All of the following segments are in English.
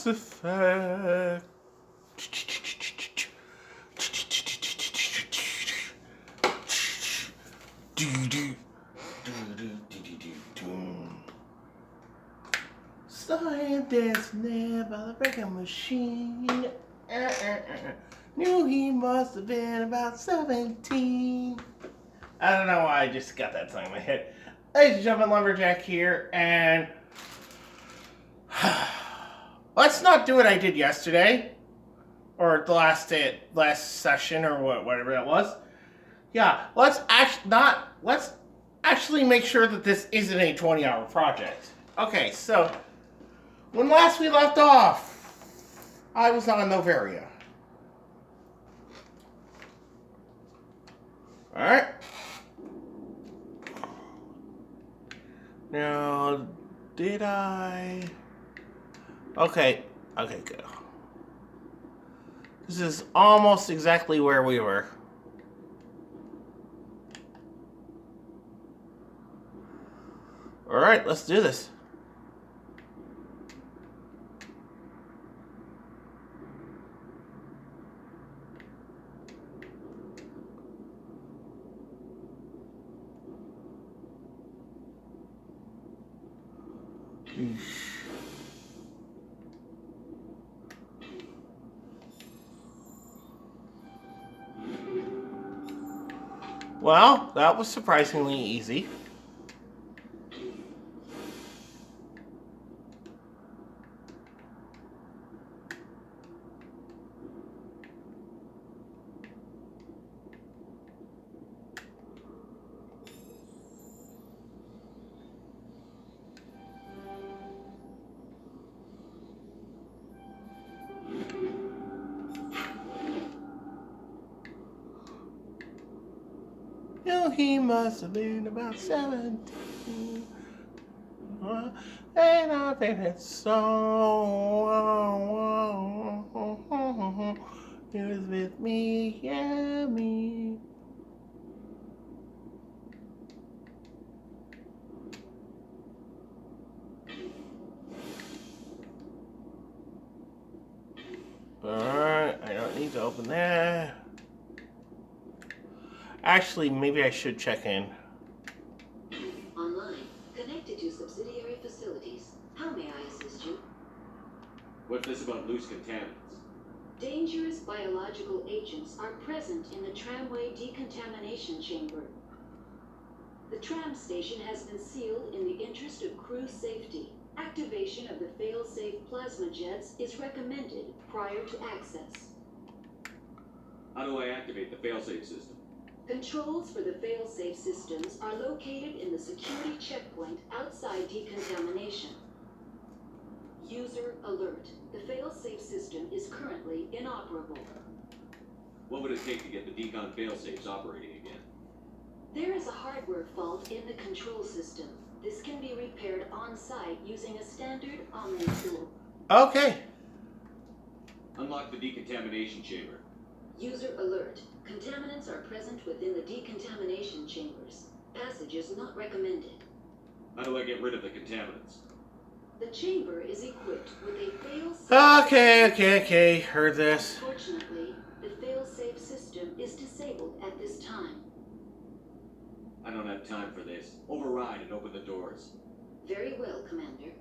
Mass Effect. Scientist never break a machine. Knew he must have been about 17. I don't know why I just got that song in my head. Ladies and gentlemen, Lumberjack here, and let's not do what I did yesterday, or the last session, or whatever that was. Yeah, let's actually make sure that this isn't a 20-hour project. Okay, so when last we left off, I was on Novaria. All right. Now, did I? Okay, good. This is almost exactly where we were. All right, let's do this. Well, that was surprisingly easy. He must have been about 17. And I think it's so. He was with me, yeah, me. Alright, I don't need to open that. Actually, maybe I should check in. Online, connected to subsidiary facilities. How may I assist you? What's this about loose contaminants? Dangerous biological agents are present in the tramway decontamination chamber. The tram station has been sealed in the interest of crew safety. Activation of the fail-safe plasma jets is recommended prior to access. How do I activate the failsafe system? Controls for the fail-safe systems are located in the security checkpoint outside decontamination. User alert. The fail-safe system is currently inoperable. What would it take to get the decon failsafes operating again? There is a hardware fault in the control system. This can be repaired on-site using a standard Omni tool. Okay. Unlock the decontamination chamber. User alert. Contaminants are present within the decontamination chambers. Passage is not recommended. How do I get rid of the contaminants? The chamber is equipped with a fail-safe... Okay. Heard this. Unfortunately, the fail-safe system is disabled at this time. I don't have time for this. Override and open the doors. Very well, Commander.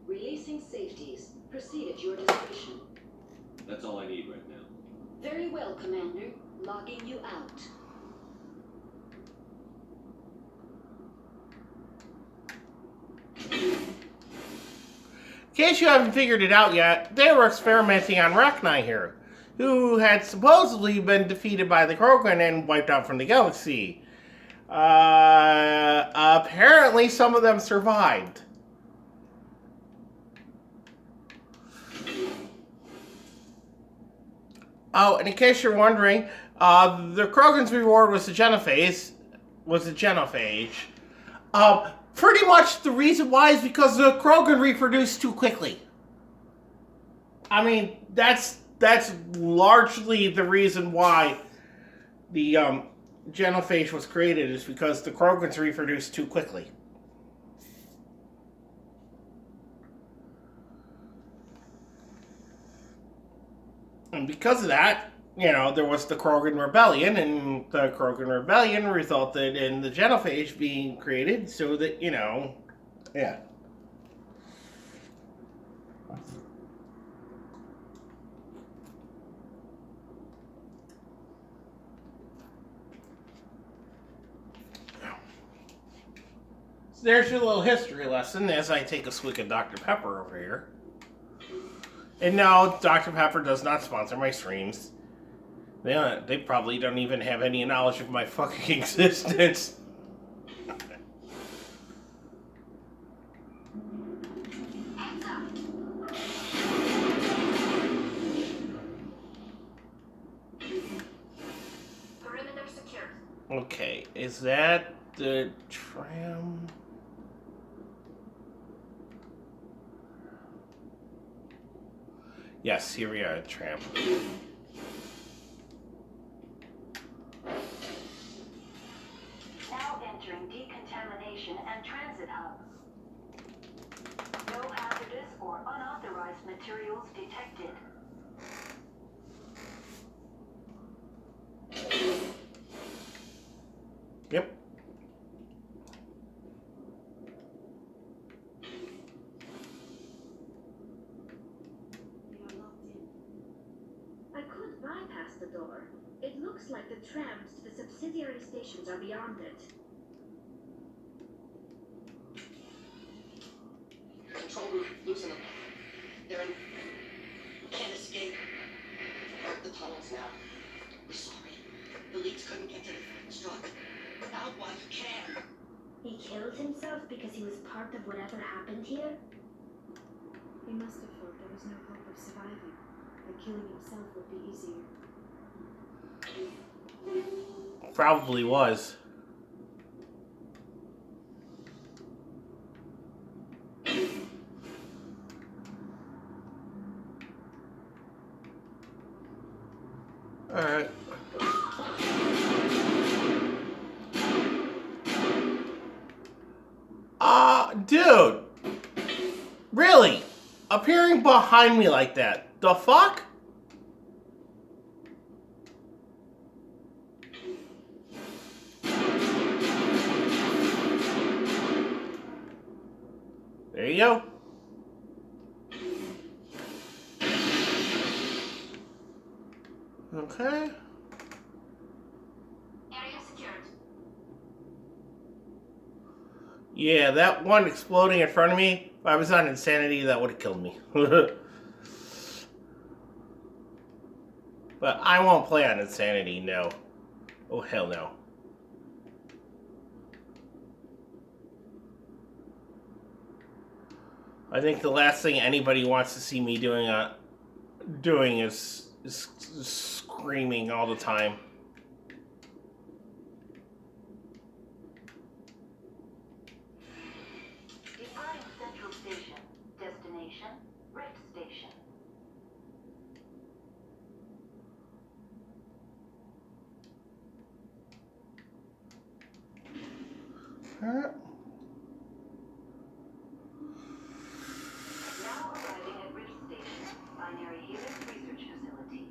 Releasing safeties. Proceed at your discretion. That's all I need right now. Very well, Commander. Logging you out. In case you haven't figured it out yet, they were experimenting on Rachni here, who had supposedly been defeated by the Krogan and wiped out from the galaxy. Apparently some of them survived. Oh, and in case you're wondering, the Krogan's reward was the genophage. Pretty much the reason why is because the Krogan reproduced too quickly. I mean, that's largely the reason why the genophage was created, is because the Krogans reproduced too quickly. And because of that, you know, there was the Krogan Rebellion, and the Krogan Rebellion resulted in the genophage being created so that, you know, yeah. So there's your little history lesson as I take a swig of Dr. Pepper over here. And no, Dr. Pepper does not sponsor my streams. They probably don't even have any knowledge of my fucking existence. Perimeter secured. Okay, is that the tram? Yes, here we are, tram. Now entering decontamination and transit hub. No hazardous or unauthorized materials detected. Yep. You're locked in. I could bypass the door. It looks like the trams to the subsidiary stations are beyond it. Control room, loosen them. They're in. Can't escape. The tunnels now. We're sorry. The leaks couldn't get to the struck. Out while you can. He killed himself because he was part of whatever happened here? He must have thought there was no hope of surviving. That killing himself would be easier. Probably was. Alright. Dude! Really? Appearing behind me like that. The fuck? There you go. Okay. Area secured. Yeah, that one exploding in front of me, if I was on insanity, that would have killed me. But I won't play on insanity, no. Oh, hell no. I think the last thing anybody wants to see me doing is screaming all the time. Departing Central Station. Destination, Rift Station. Huh? Now arriving at Rift Station, Binary Helix Research Facility.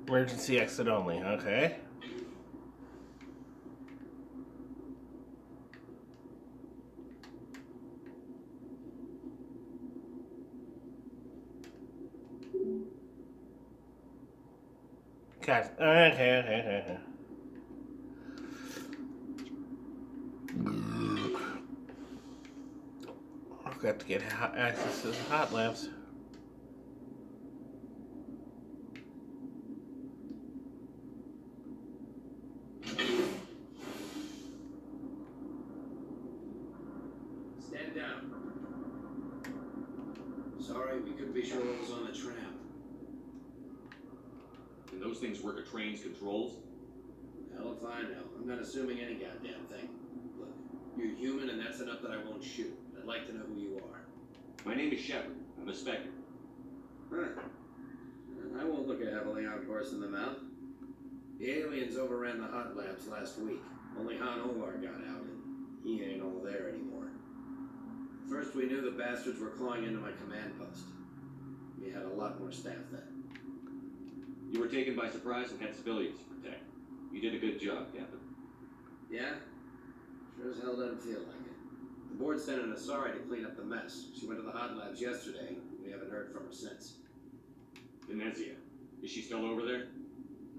Emergency exit only, okay. God, okay. I've got to get access to the hot labs. Stand down. Sorry, we couldn't be sure what was on the tram. Can those things work a train's controls? Hell if I know. I'm not assuming any goddamn thing. Look, you're human and that's enough that I won't shoot. I'd like to know who you are. My name is Shepard. I'm a Spectre. Huh. I won't look a heavily on horse in the mouth. The aliens overran the hot labs last week. Only Han Olar got out, and he ain't all there anymore. First we knew the bastards were clawing into my command post. We had a lot more staff then. You were taken by surprise and had civilians to protect. You did a good job, Captain. Yeah? Sure as hell doesn't feel like it. The board sent an Asari to clean up the mess. She went to the hot labs yesterday. We haven't heard from her since. Venezia. Is she still over there?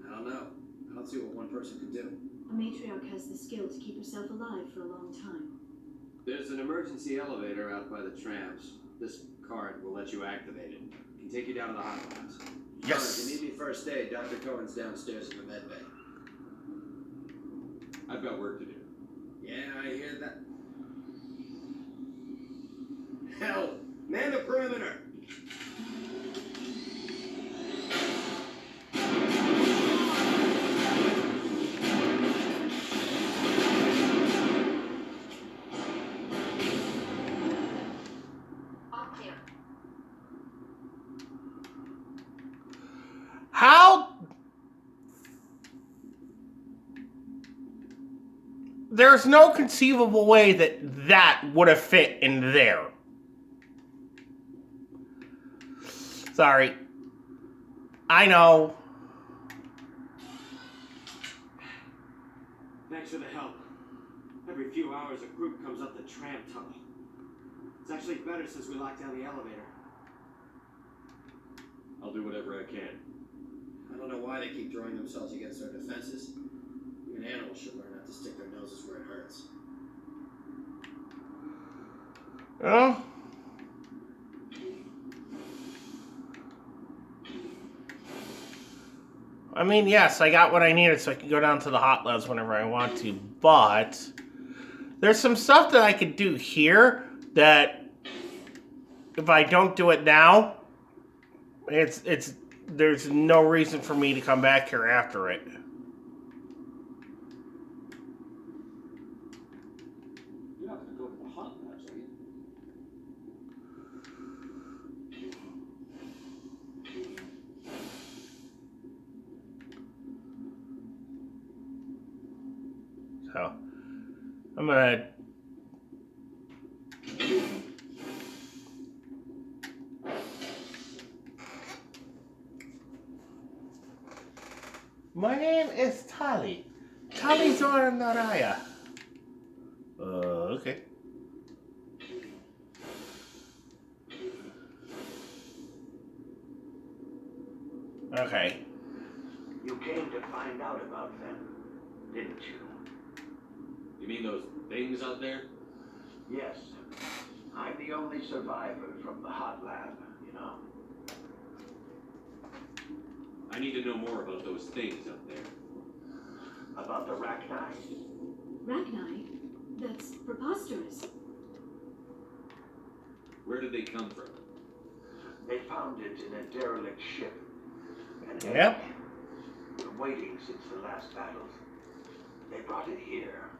I don't know. I don't see what one person can do. A matriarch has the skill to keep herself alive for a long time. There's an emergency elevator out by the trams. This card will let you activate it. It can take you down to the hot labs. Yes. If you need me first aid, Dr. Cohen's downstairs in the med bay. I've got work to do. Yeah, I hear that. Hell, man the perimeter! All clear. How? There's no conceivable way that that would have fit in there. Sorry. I know. Thanks for the help. Every few hours a group comes up the tram tunnel. It's actually better since we locked down the elevator. I'll do whatever I can. I don't know why they keep throwing themselves against our defenses. Even animals should learn not to stick their noses where it hurts. Oh. I mean, yes, I got what I needed so I can go down to the hot labs whenever I want to, but there's some stuff that I could do here that if I don't do it now, there's no reason for me to come back here after it. You're not gonna go to the hot labs, are you? So, I'm gonna... My name is Tali. Tali Zora Naraya. Okay. Okay. You came to find out about them, didn't you? You mean those things out there? Yes. I'm the only survivor from the hot lab, you know. I need to know more about those things up there. About the Rachni. Rachni? That's preposterous. Where did they come from? They found it in a derelict ship. And Yep. been waiting since the last battles. They brought it here.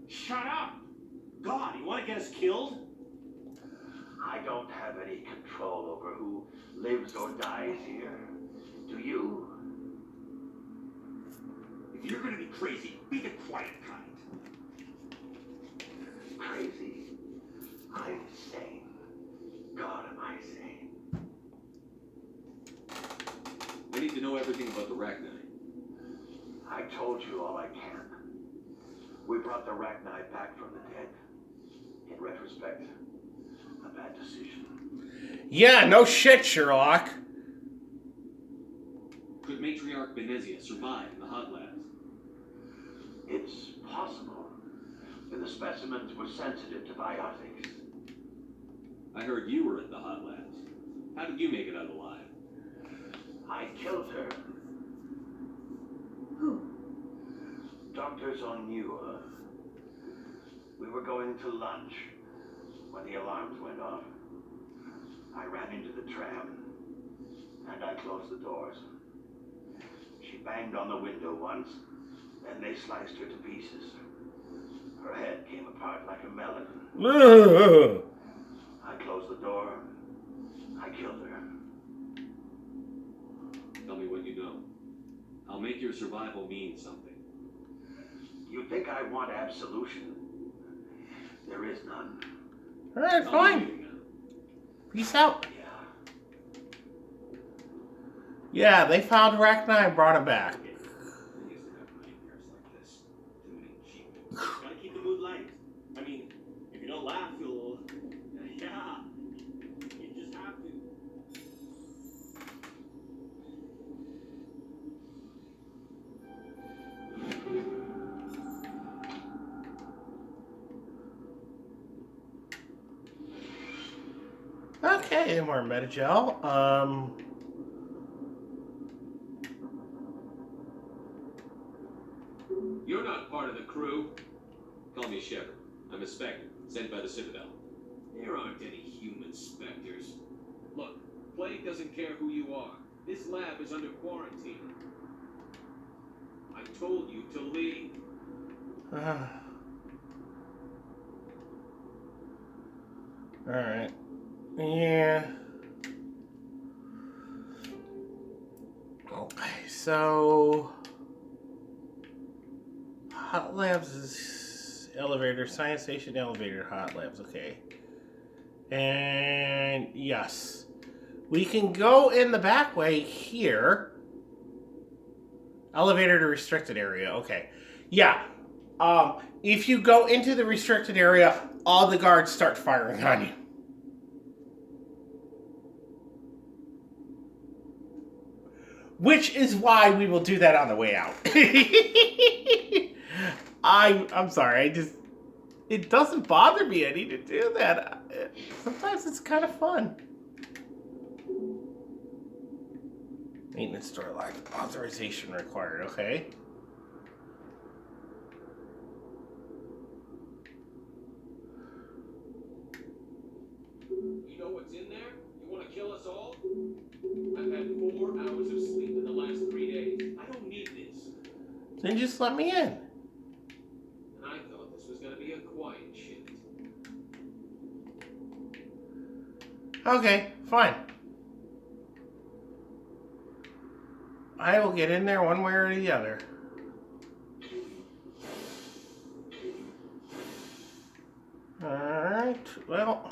Shut up! God, you want to get us killed? I don't have any control over who lives or dies here. Do you? If you're gonna be crazy, be the quiet kind. Crazy. I'm sane. God, am I sane? I need to know everything about the Rachni. I told you all I can. We brought the Rachni back from the dead. In retrospect, a bad decision. Yeah, no shit, Sherlock. Could Matriarch Venezia survive in the hot labs? It's possible. The specimens were sensitive to biotics. I heard you were at the hot labs. How did you make it out alive? I killed her. Who? Doctors on knew her. We were going to lunch. when the alarms went off. I ran into the tram, and I closed the doors. She banged on the window once, then they sliced her to pieces. Her head came apart like a melon. I closed the door. I killed her. Tell me what you know. I'll make your survival mean something. You think I want absolution? There is none. Alright, I'll fine. be leaving now. Peace out. Yeah. Yeah, they found Arachni and brought him back. I used to have nightmares like this. Too many achievements. Gotta keep the mood light. I mean, if you don't laugh, you'll... Yeah. You just have to. Okay, more Metagel. You're not part of the crew. Call me Shepard. I'm a Spectre, sent by the Citadel. There aren't any human Spectres. Look, Plague doesn't care who you are. This lab is under quarantine. I told you to leave. Alright. Yeah. Okay, so Hot Labs is elevator, science station, elevator, Hot Labs, okay. And yes. We can go in the back way here. Elevator to restricted area, okay. Yeah. If you go into the restricted area, all the guards start firing on you. Which is why we will do that on the way out. I'm sorry, it doesn't bother me any to do that. Sometimes it's kind of fun. Maintenance store line, authorization required, okay. You know what's in there? You want to kill us all? I've had 4 hours of sleep in the last 3 days. I don't need this. Then just let me in. And I thought this was going to be a quiet shift. Okay, fine. I will get in there one way or the other. Alright, well.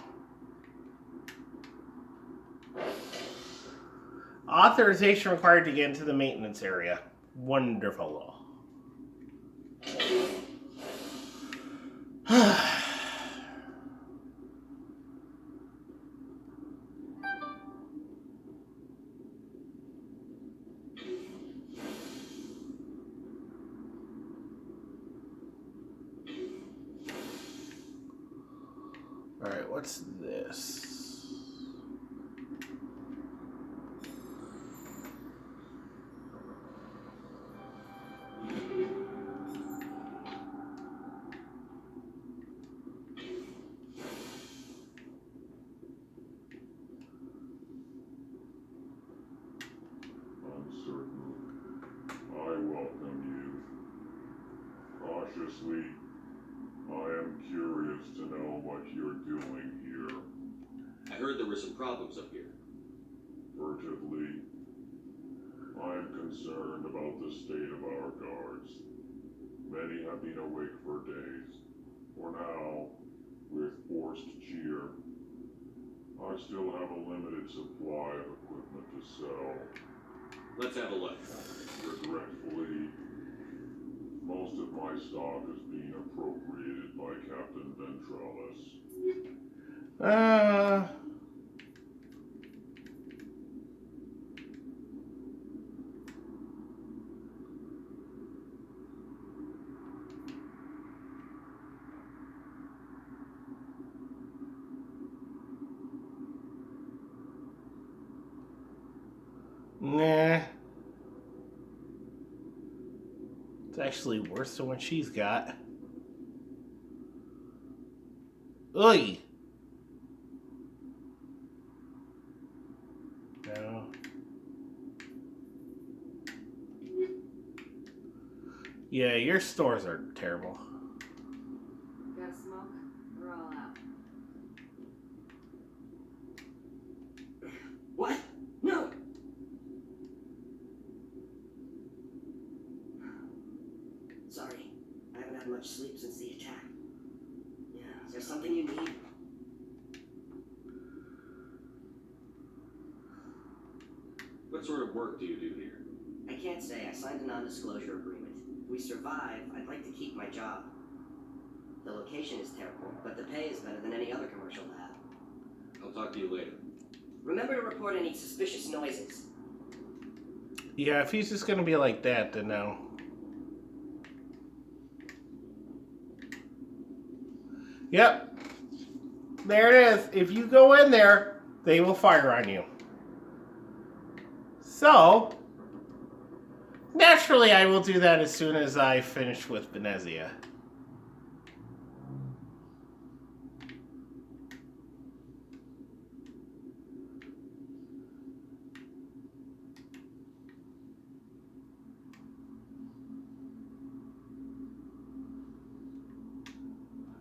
Authorization required to get into the maintenance area. Wonderful. Alright, what's this? Uncertain. I welcome you. Cautiously, I am curious to know what you're doing here. I heard there were some problems up here. Furtively, I am concerned about the state of our guards. Many have been awake for days. For now, with forced cheer, I still have a limited supply of equipment to sell. Let's have a look. Regretfully, most of my stock is being appropriated by Captain Ventralis. Nah. It's actually worse than what she's got. Oy! Yeah, your stores are terrible. Got a smoke? We're all out. What? No! Sorry, I haven't had much sleep since the attack. Yeah, is there something you need? What sort of work do you do here? I can't say. I signed a non-disclosure agreement. If we survive, I'd like to keep my job. The location is terrible, but the pay is better than any other commercial lab. I'll talk to you later. Remember to report any suspicious noises. Yeah, if he's just gonna be like that, then no. Yep. There it is. If you go in there, they will fire on you. So, naturally, I will do that as soon as I finish with Venezia.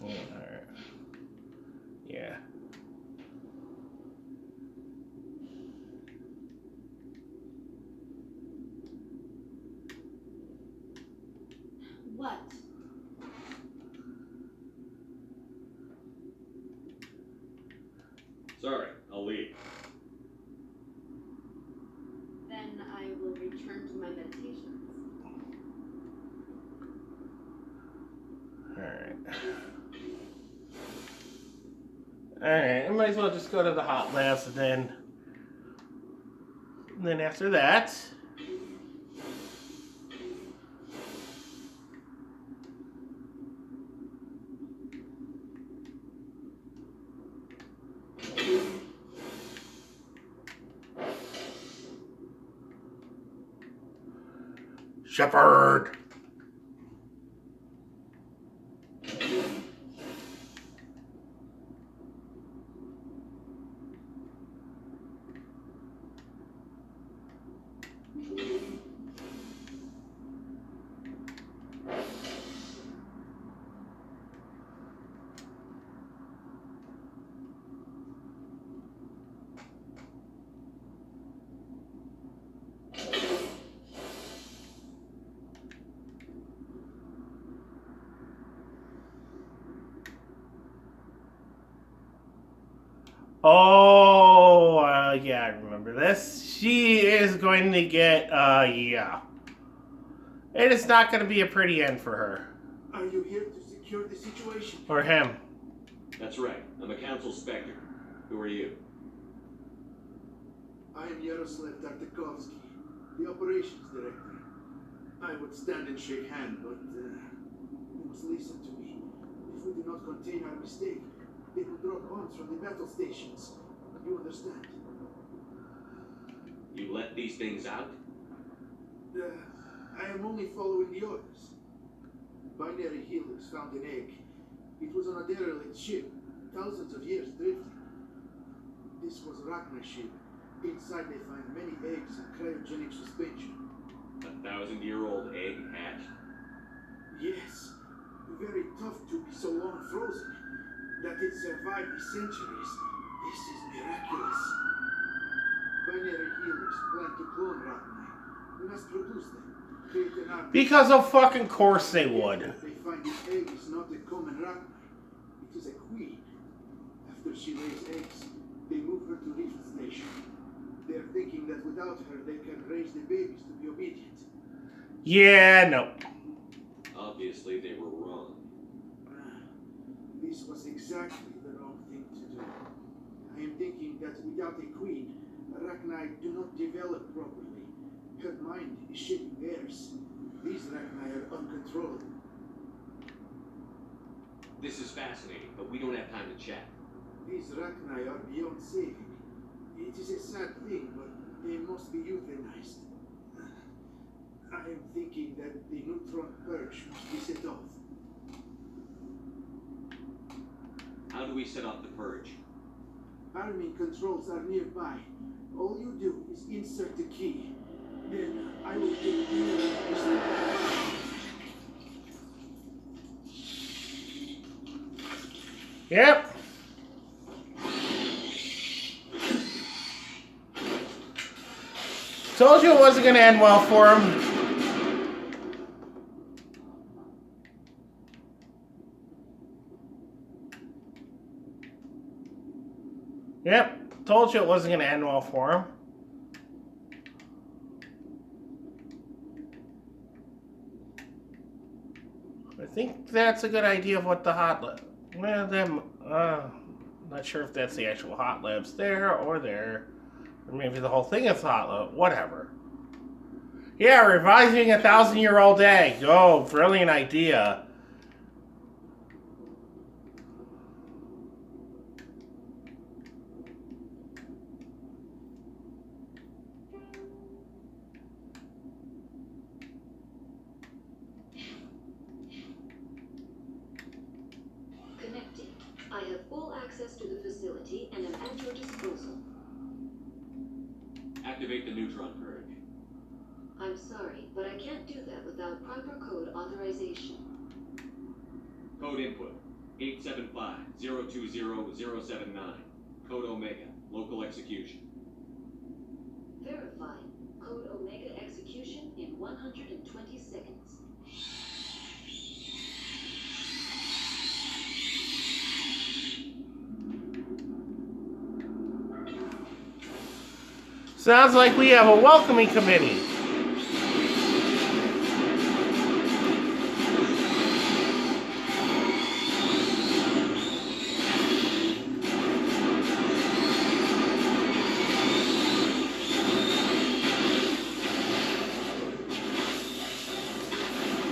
Alright. Yeah. What? Sorry, I'll leave. Then I will return to my meditations. Alright. Alright, I might as well just go to the hot labs and then after that. Shepherd! Oh, yeah, I remember this. She is going to get, yeah. It is not going to be a pretty end for her. Are you here to secure the situation? Or him. That's right. I'm a council specter. Who are you? I am Yaroslav Tartakovsky, the operations director. I would stand and shake hands, but you must listen to me. If we do not contain our mistake, they will drop bombs from the battle stations. You understand? You let these things out? I am only following the orders. Binary healers found an egg. It was on a derelict ship, thousands of years drifting. This was Rachna's ship. Inside they find many eggs in cryogenic suspension. 1,000-year-old egg hatched? Yes. Very tough to be so long frozen. That it survived the centuries. This is miraculous. Binary healers plan to clone Rachna. We must produce them. Create an army. Because of fucking course they would. They find the egg is not a common Rachna. It is a queen. After she lays eggs, they move her to Rift Station. They are thinking that without her, they can raise the babies to be obedient. Yeah, no. Obviously, they were wrong. This was exactly the wrong thing to do. I am thinking that without a queen, Rachni do not develop properly. Her mind is shaping theirs. These Rachni are uncontrollable. This is fascinating, but we don't have time to chat. These Rachni are beyond saving. It is a sad thing, but they must be euthanized. I am thinking that the neutron purge must be set off. How do we set off the purge? Arming controls are nearby. All you do is insert the key. Then I will take you. Yep. Told you it wasn't going to end well for him. Yep. Told you it wasn't going to end well for him. I think that's a good idea of what the hot lab. Well, them. Not sure if that's the actual hot labs there or there. Or maybe the whole thing is hot lab. Whatever. Yeah, revising a 1,000-year-old egg. Oh, brilliant idea. Connecting. I have full access to the facility and am at your disposal. Activate the neutron purge. I'm sorry, but I can't do that without proper code authorization. Code input 875-020-079. Code Omega. Local execution. Verified. Code Omega execution in 120 seconds. Sounds like we have a welcoming committee.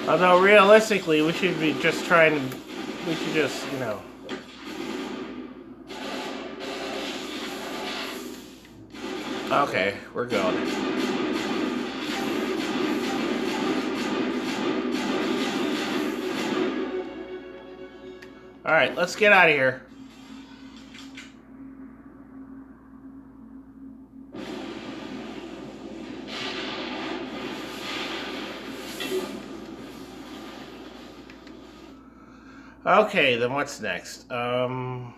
Although realistically, we should be just trying to, we should just, you know. Okay, we're going. Alright, let's get out of here. Okay, then what's next? Alright.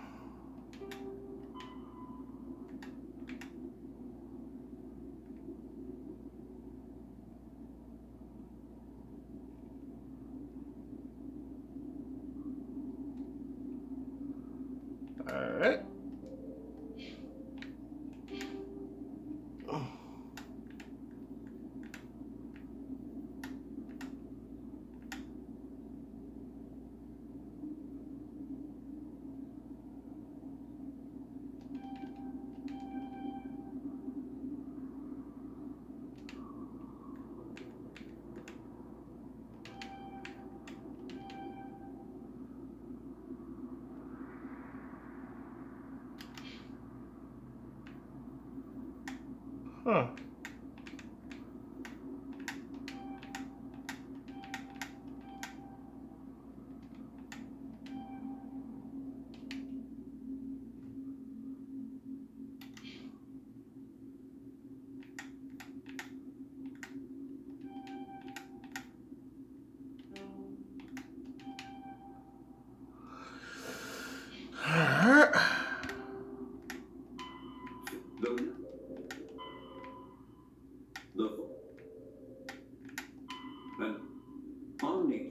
Huh. And Omni.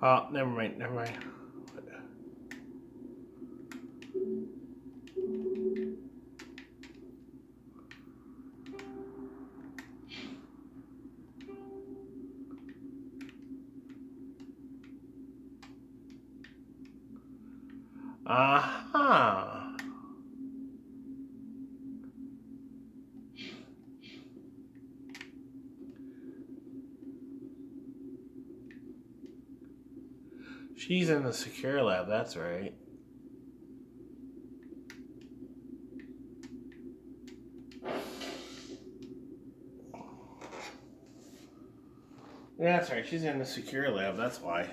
Oh, never mind, never mind. Aha. She's in the secure lab, that's right. Yeah, that's right. She's in the secure lab. That's why.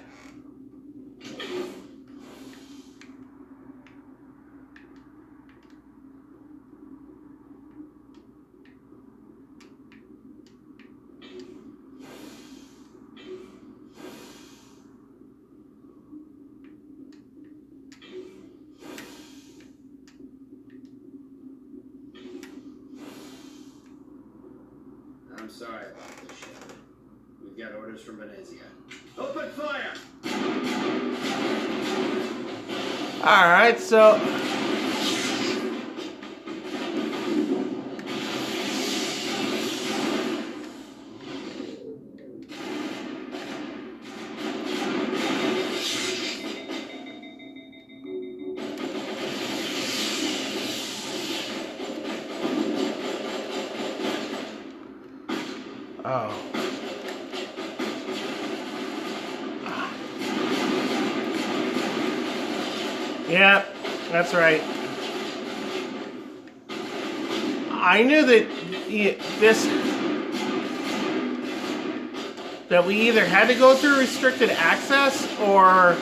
I'm sorry about this, Shepard. We've got orders from Venezia. Open fire! Alright, so... Oh. Yeah, that's right. I knew that that we either had to go through restricted access or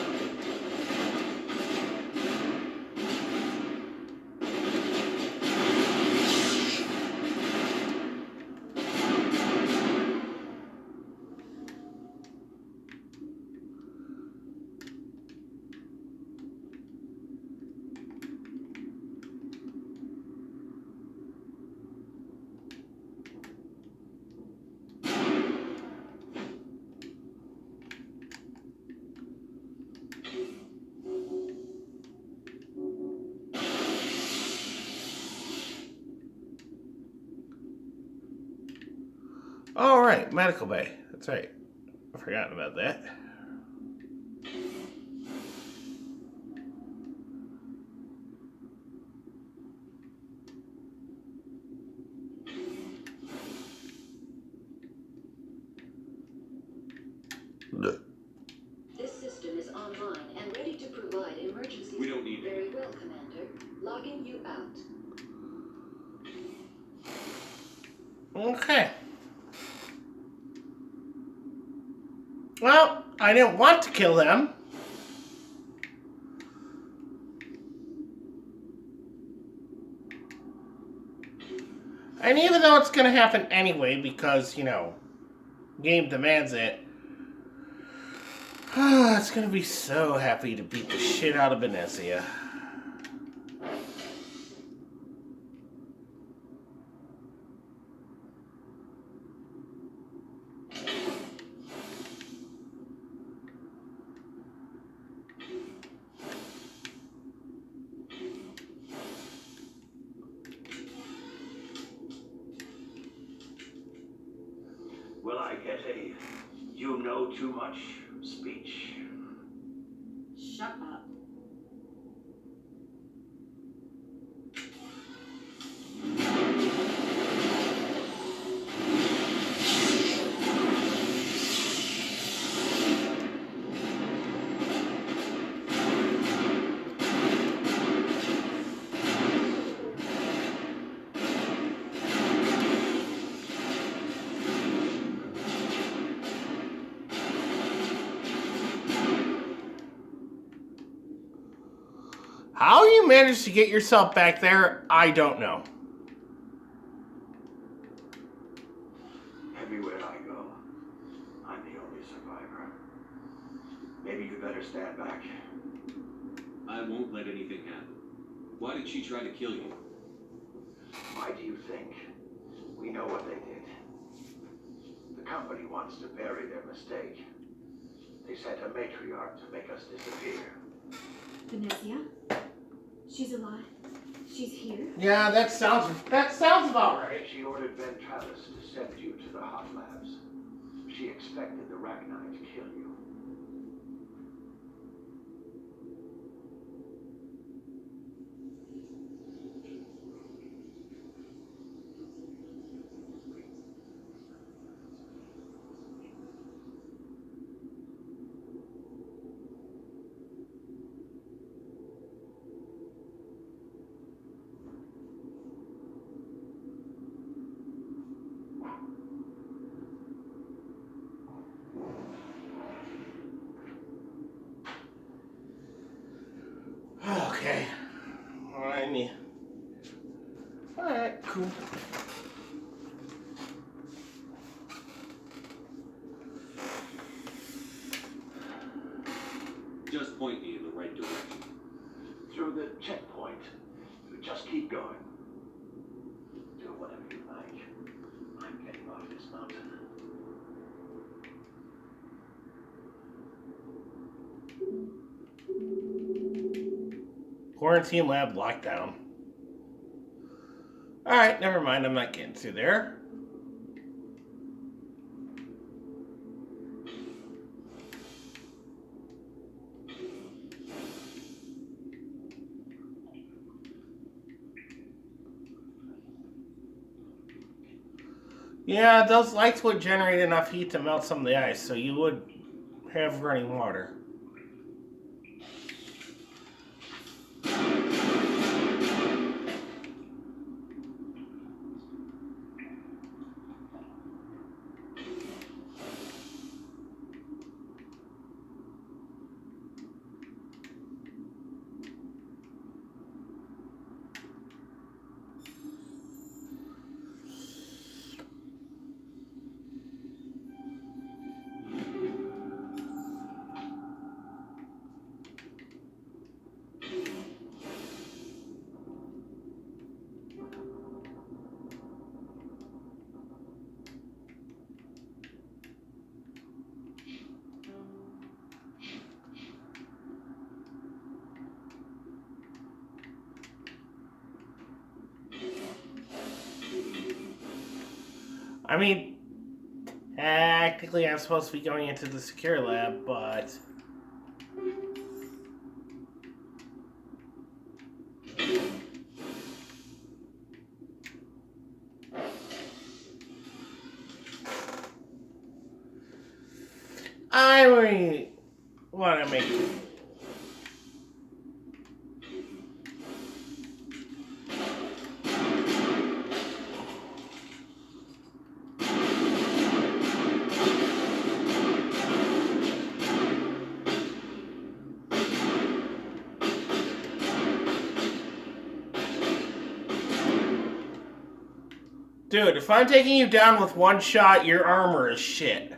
oh, right, medical bay. That's right. I forgot about that. This system is online and ready to provide emergency. We don't need it. Very well, Commander. Logging you out. Okay. Well, I didn't want to kill them. And even though it's going to happen anyway, because, you know, game demands it, it's going to be so happy to beat the shit out of Venezia. Will I get a you know too much speech? Shut up. How you managed to get yourself back there, I don't know. Everywhere I go, I'm the only survivor. Maybe you better stand back. I won't let anything happen. Why did she try to kill you? Why do you think? We know what they did. The company wants to bury their mistake. They sent a matriarch to make us disappear. Venezia? She's alive? She's here? Yeah, that sounds about right. She ordered Ben Travis to send you to the hot labs. She expected the Rachni to kill you. Okay. Alright, cool. Just point me in the right direction. Through the checkpoint. Just keep going. Do whatever you like. I'm getting off this mountain. Quarantine lab lockdown. Alright, never mind. I'm not getting through there. Yeah, those lights would generate enough heat to melt some of the ice, so you would have running water. I mean, technically I'm supposed to be going into the secure lab, but... I really want to make... Dude, if I'm taking you down with one shot, your armor is shit.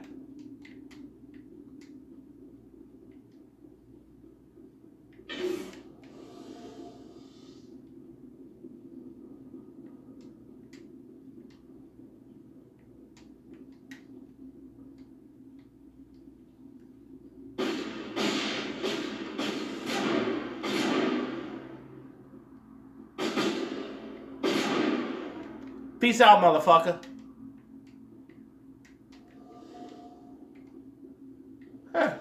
Peace out, motherfucker. Huh.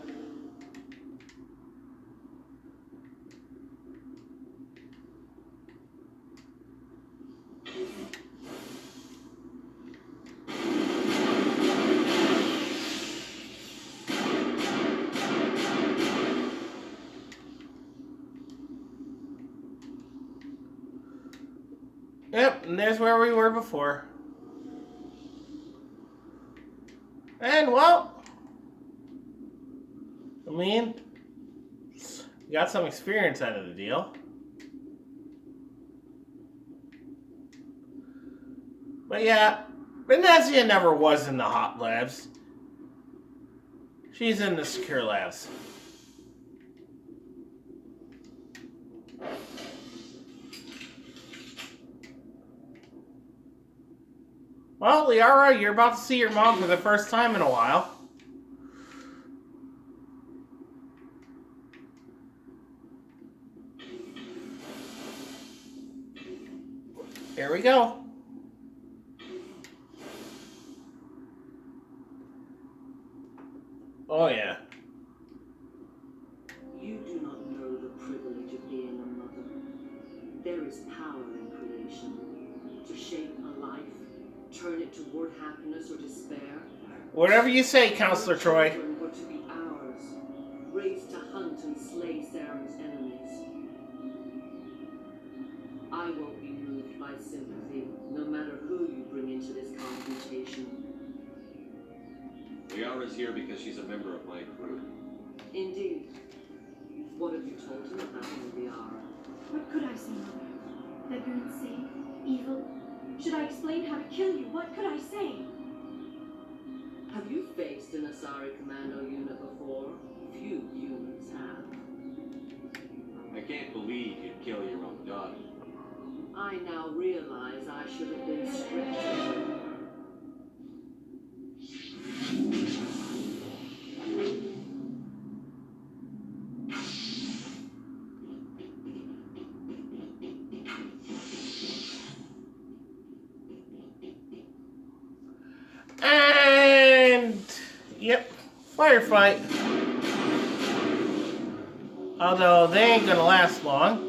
Yep, and there's where we were before. And, well, I mean, you got some experience out of the deal. But yeah, Venezia never was in the hot labs. She's in the secure labs. Well, Liara, you're about to see your mom for the first time in a while. Here we go. Oh, yeah. You do not know the privilege of being a mother. There is power in creation. To shape a life, turn it toward happiness or despair. Whatever you say, Counselor Troy. Children were to be ours, raised to hunt and slay Saren's enemies. I won't be moved by sympathy, no matter who you bring into this confrontation. Liara's here because she's a member of my crew. Indeed. What have you told him about Liara? What could I say, Mother? That you're insane? Evil? Should I explain how to kill you? What could I say? Have you faced an Asari commando unit before? Few humans have. I can't believe you'd kill your own daughter. I now realize I should have been stricter. And yep, firefight. Although they ain't gonna last long.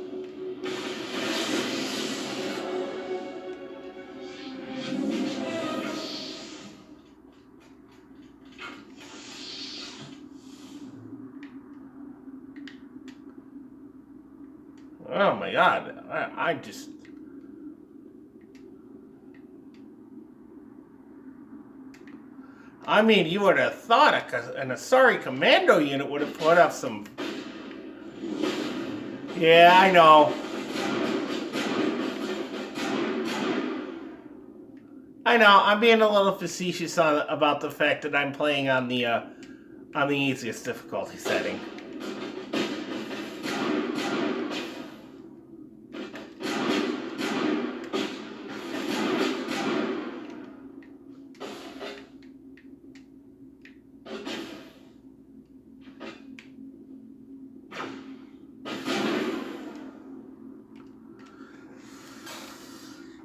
Oh my god, I just... I mean, you would have thought an Asari commando unit would have put up some... Yeah, I know. I know, I'm being a little facetious about the fact that I'm playing on the easiest difficulty setting.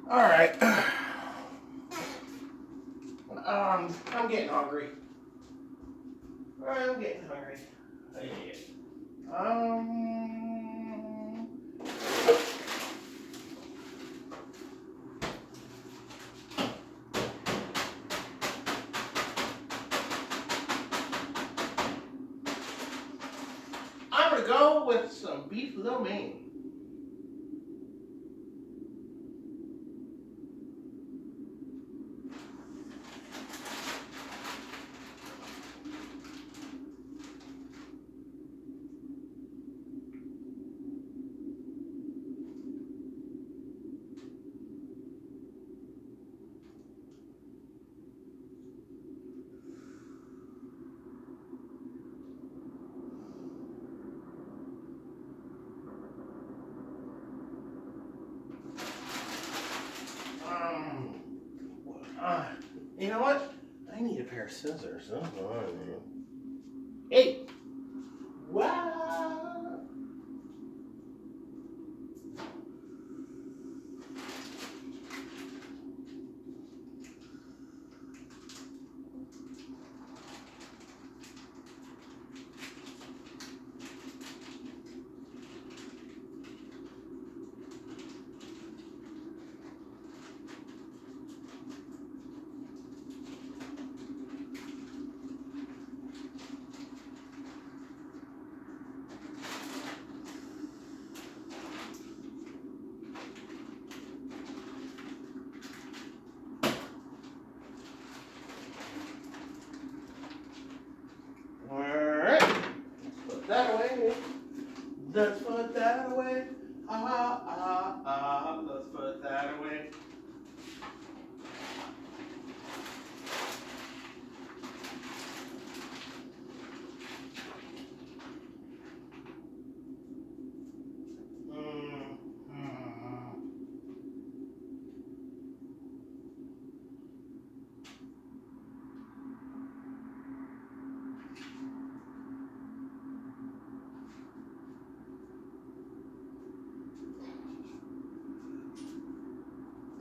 Alright. I'm getting hungry. I'm getting hungry. I'm gonna go with some beef lo mein. You know what? I need a pair of scissors. Hey! Wow! That away. Let's put that away. Let's put that away.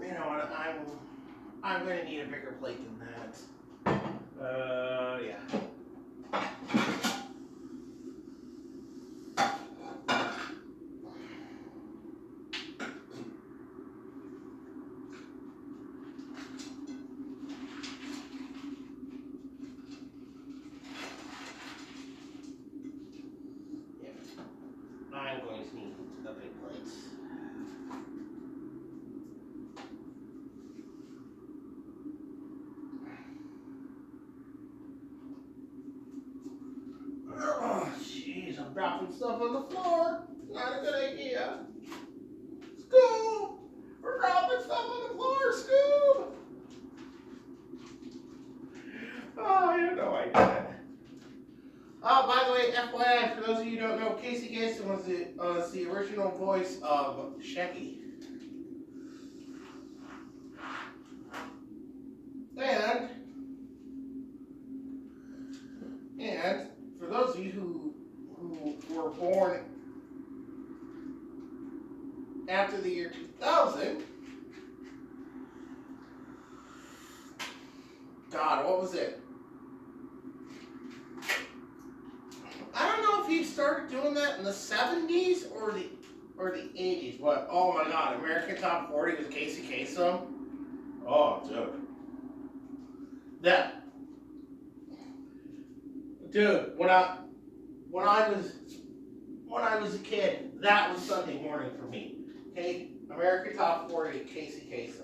You know what? I'm gonna need a bigger plate than that. Yeah. I'm going to need a big plate. Oh, jeez, I'm dropping stuff on the floor. Not a good idea. FYI, for those of you who don't know, Casey Kasem was the original voice of Shaggy. And for those of you who were born after the year 2000, God, what was it? I don't know if he started doing that in the 70s or the 80s, but oh my God, American Top 40 with Casey Kasem. Oh, dude, when I was a kid, that was Sunday morning for me. Okay, American Top 40, Casey Kasem.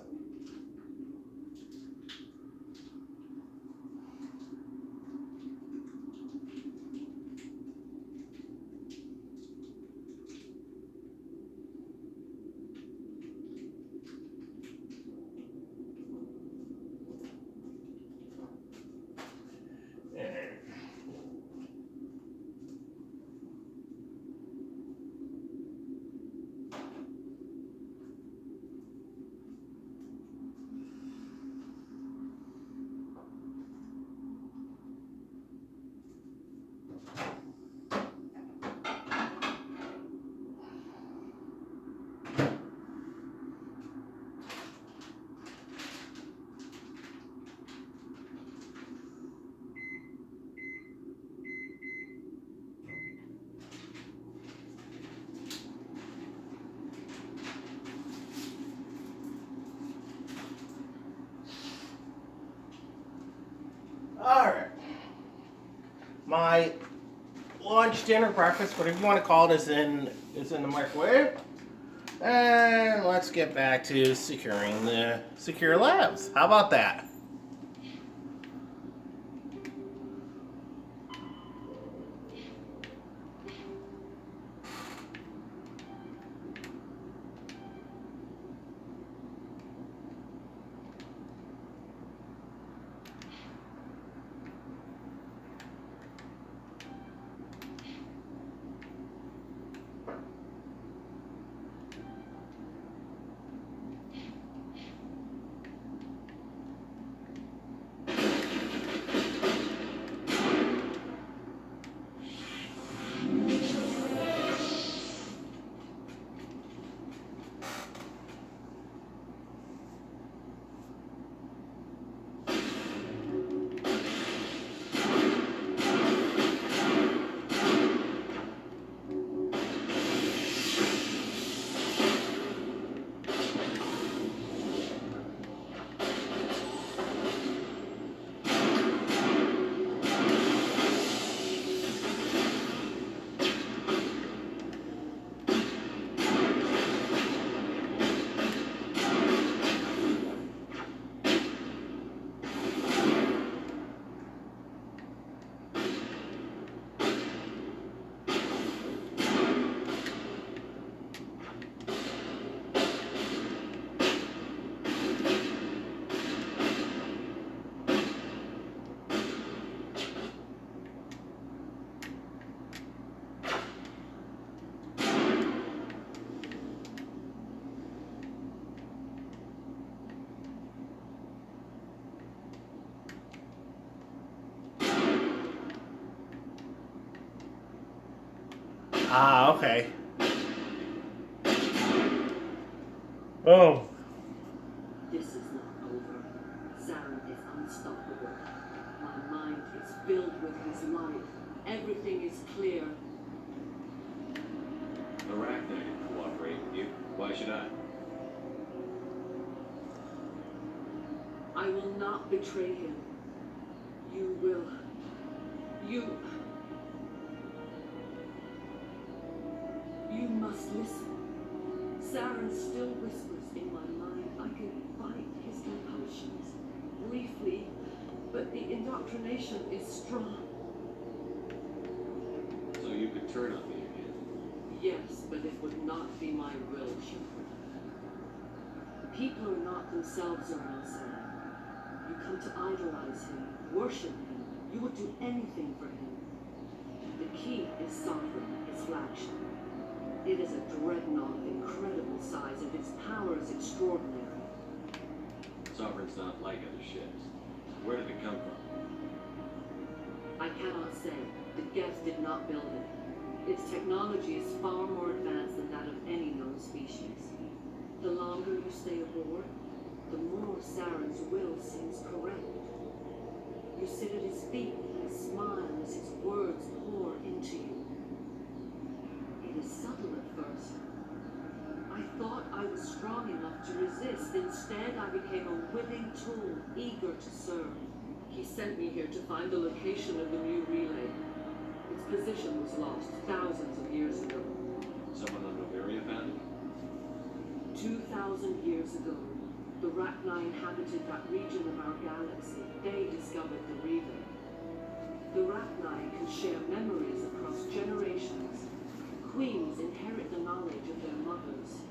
Alright. My lunch, dinner, breakfast, whatever you want to call it, is in the microwave. And let's get back to securing the secure labs. How about that? Ah, okay. Oh. This is not over. Saren is unstoppable. My mind is filled with his light. Everything is clear. Arachne didn't cooperate with you. Why should I? I will not betray him. You will. You must listen. Saren still whispers in my mind. I can fight his compulsions briefly, but the indoctrination is strong. So you could turn on me again. Yes, but it would not be my will, Shepard. People are not themselves around Saren. You come to idolize him, worship him. You would do anything for him. The key is Sovereign, his flagship. It is a dreadnought of incredible size, and its power is extraordinary. Sovereign's not like other ships. Where did it come from? I cannot say. The guest did not build it. Its technology is far more advanced than that of any known species. The longer you stay aboard, the more Saren's will seems correct. You sit at his feet and smile as his words pour into you. It is subtle at first. I thought I was strong enough to resist. Instead, I became a willing tool, eager to serve. He sent me here to find the location of the new relay. Its position was lost thousands of years ago. Someone on Noveria found it? 2,000 years ago, the Rachni inhabited that region of our galaxy. They discovered the relay. The Rachni can share memories across generations. Queens inherit the knowledge of their mothers.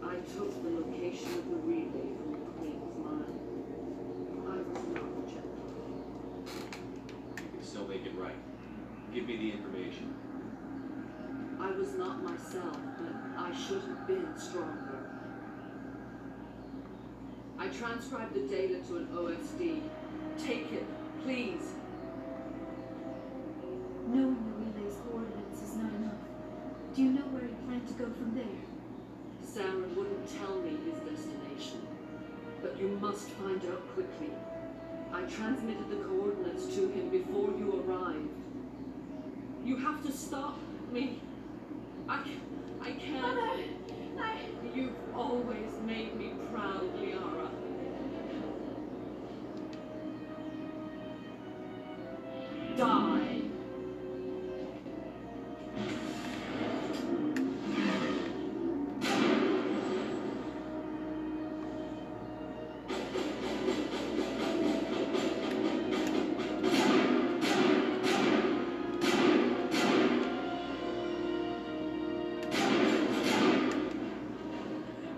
I took the location of the relay from the Queen's mind. I was not gentle. You can still make it right. Give me the information. I was not myself, but I should have been stronger. I transcribed the data to an OSD. Take it, please. Knowing the relay's coordinates is not enough. Do you know where you plan to go from there? Saren wouldn't tell me his destination, but you must find out quickly. I transmitted the coordinates to him before you arrived. You have to stop me. I can't. Mother, You've always made me proud, Liara. Die.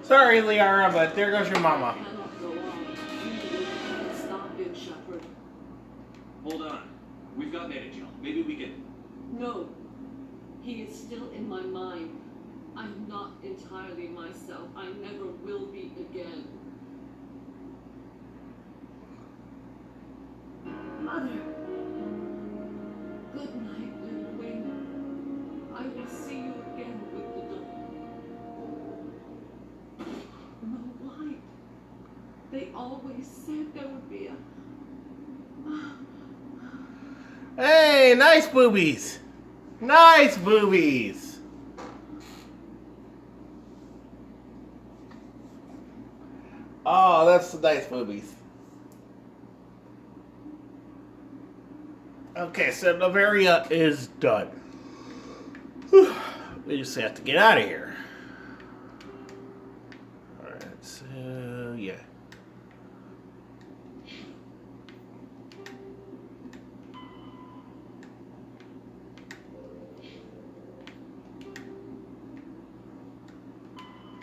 Sorry, Liara, but there goes your mama. Cannot go on. You will stop it, Shepard. Hold on. We've got Metagel. Maybe we can... No. He is still in my mind. I'm not entirely myself. I never will be again. Mother. Good night, little wing. I will see you again with the dawn. No light. They always said there would be a... Hey, nice boobies. Nice boobies. Oh, that's nice boobies. Okay, so Noveria is done. Whew. We just have to get out of here. Alright, so yeah.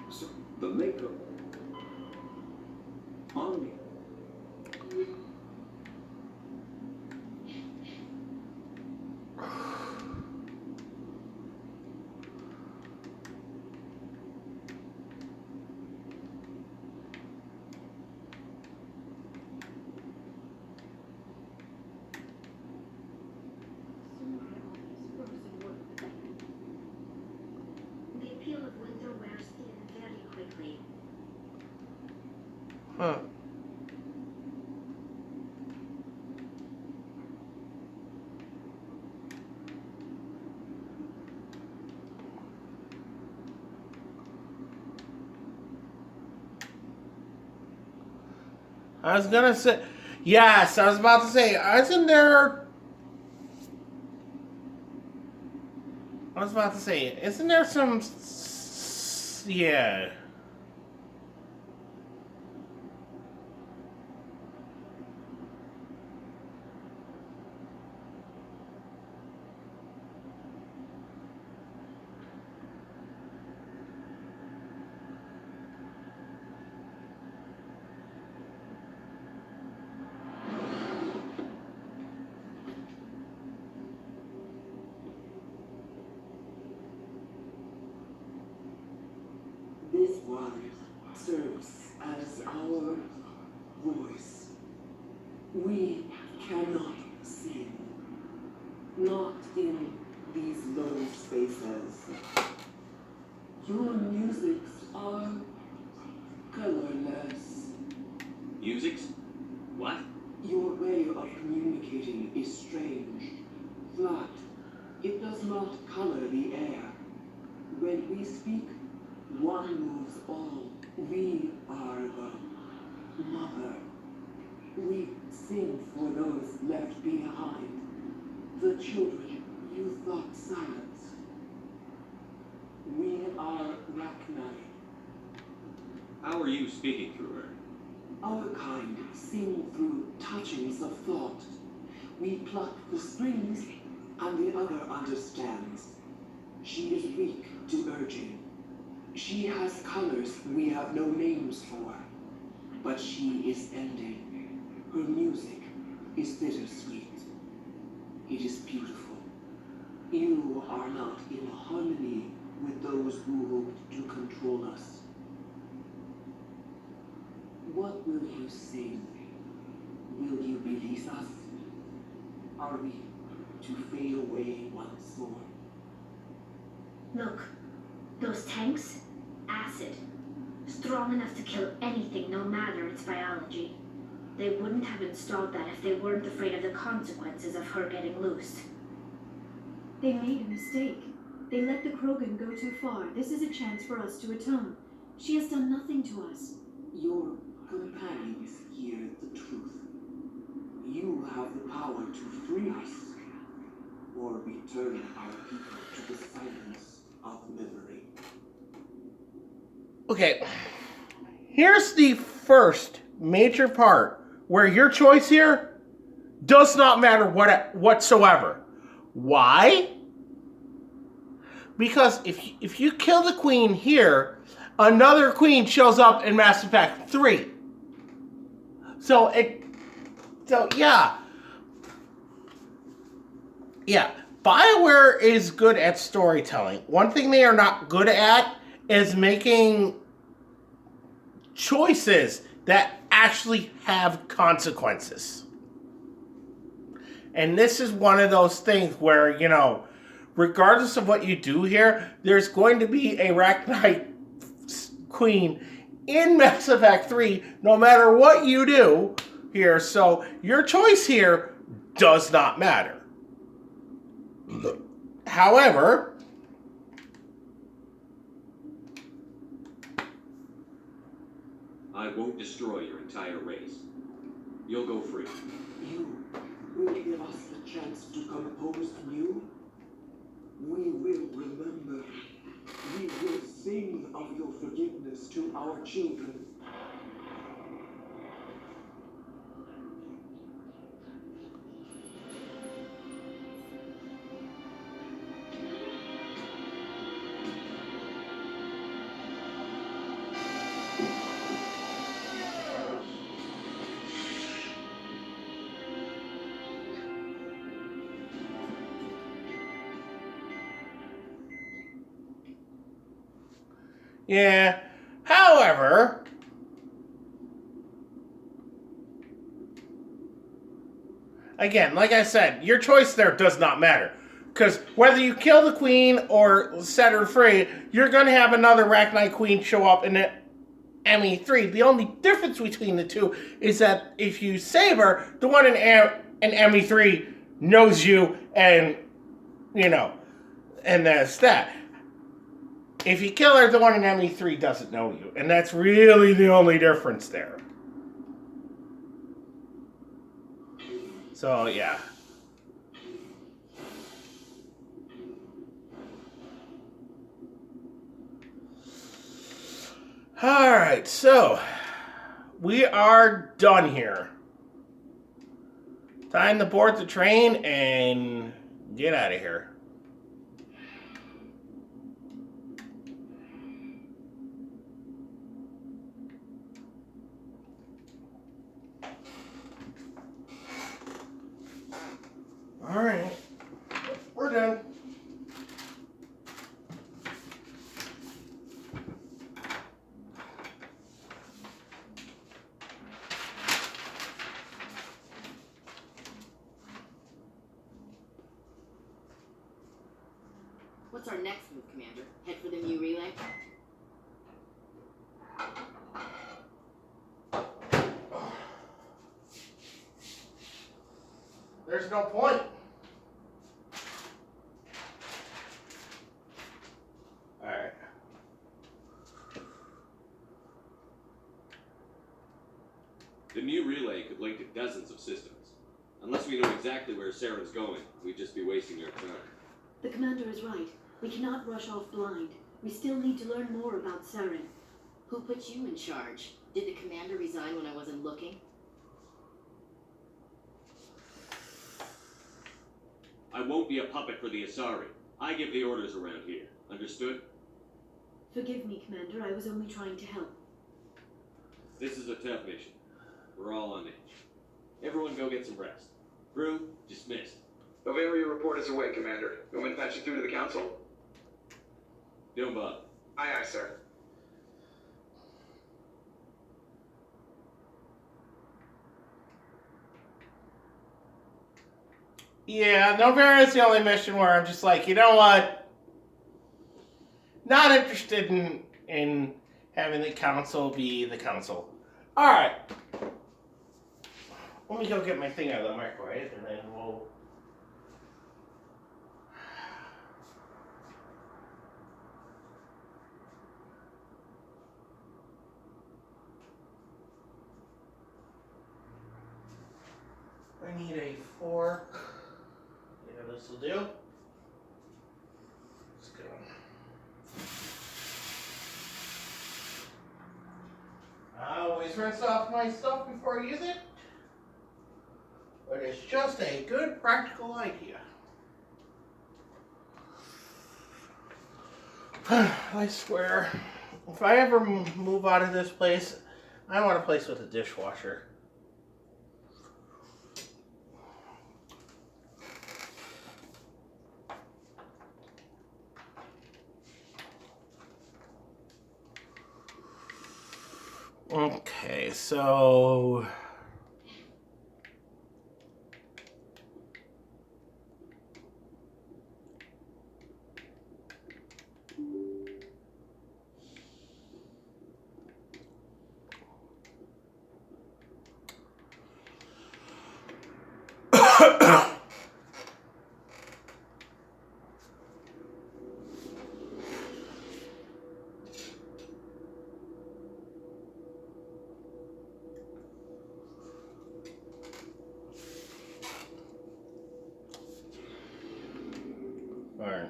So, the makeup on me. The appeal of winter wears thin very quickly. Huh. I was gonna say, yes, I was about to say, isn't there, I was about to say, isn't there some, yeah. one serves as our voice. We cannot sing, not in these low spaces. Your musics are colorless. Musics? What? Your way of communicating is strange, flat. It does not color the air. When we speak, one moves all. We are the mother. We sing for those left behind. The children you thought silenced. We are Rachni. How are you speaking through her? Our kind sing through touchings of thought. We pluck the strings, and the other understands. She is weak to urging. She has colors we have no names for. But she is ending. Her music is bittersweet. It is beautiful. You are not in harmony with those who hope to control us. What will you sing? Will you release us? Are we to fade away once more? Look, those tanks? Acid. Strong enough to kill anything, no matter its biology. They wouldn't have installed that if they weren't afraid of the consequences of her getting loose. They made a mistake. They let the Krogan go too far. This is a chance for us to atone. She has done nothing to us. Your companions hear the truth. You have the power to free us, or return our people to the silence of memory. Okay, here's the first major part where your choice here does not matter whatsoever. Why? Because if you kill the queen here, another queen shows up in Mass Effect 3. So yeah. Yeah, BioWare is good at storytelling. One thing they are not good at is making choices that actually have consequences. And this is one of those things where, you know, regardless of what you do here, there's going to be a Rachni queen in Mass Effect 3, no matter what you do here. So your choice here does not matter. However, I won't destroy your entire race. You'll go free. You will give us the chance to compose anew. We will remember. We will sing of your forgiveness to our children. yeah. However, again, like I said, your choice there does not matter. Because whether you kill the queen or set her free, you're going to have another Rachni queen show up in the ME3. The only difference between the two is that if you save her, the one in ME3 knows you and, you know, and that's that. If you kill her, the one in ME3 doesn't know you. And that's really the only difference there. So, yeah. Alright, so we are done here. Time to board the train and get out of here. Alright, we're done. What's our next move, Commander? Head for the new relay? There's no point. Alright. The new relay could link to dozens of systems. Unless we know exactly where Saren's going, we'd just be wasting our time. The commander is right. We cannot rush off blind. We still need to learn more about Saren. Who put you in charge? Did the commander resign when I wasn't looking? I won't be a puppet for the Asari. I give the orders around here. Understood? Forgive me, Commander. I was only trying to help. This is a tough mission. We're all on edge. Everyone go get some rest. Crew, dismissed. Bavaria report is away, Commander. You want me to patch you through to the council? Don't bother. Aye, aye, sir. Yeah, Novera is the only mission where I'm just like, you know what? Not interested in having the council be the council. Alright. Let me go get my thing out of the microwave and then we'll... I need a fork. Yeah, this will do. Let's go. I always rinse off my stuff before I use it. But it's just a good practical idea. I swear, if I ever move out of this place, I want a place with a dishwasher. Okay, so... Alright.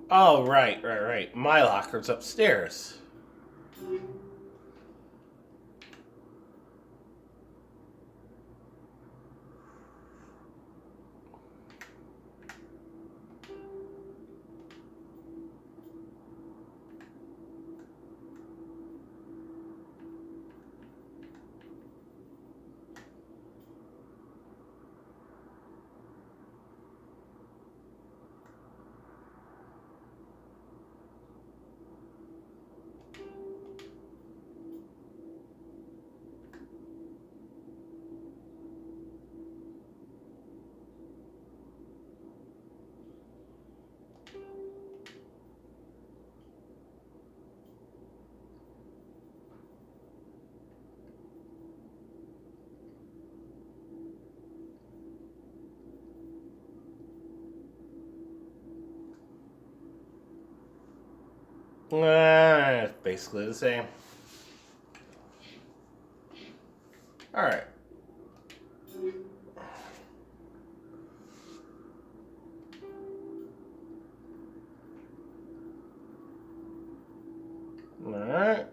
Oh, right. My locker's upstairs. It's basically the same. Alright. Alright.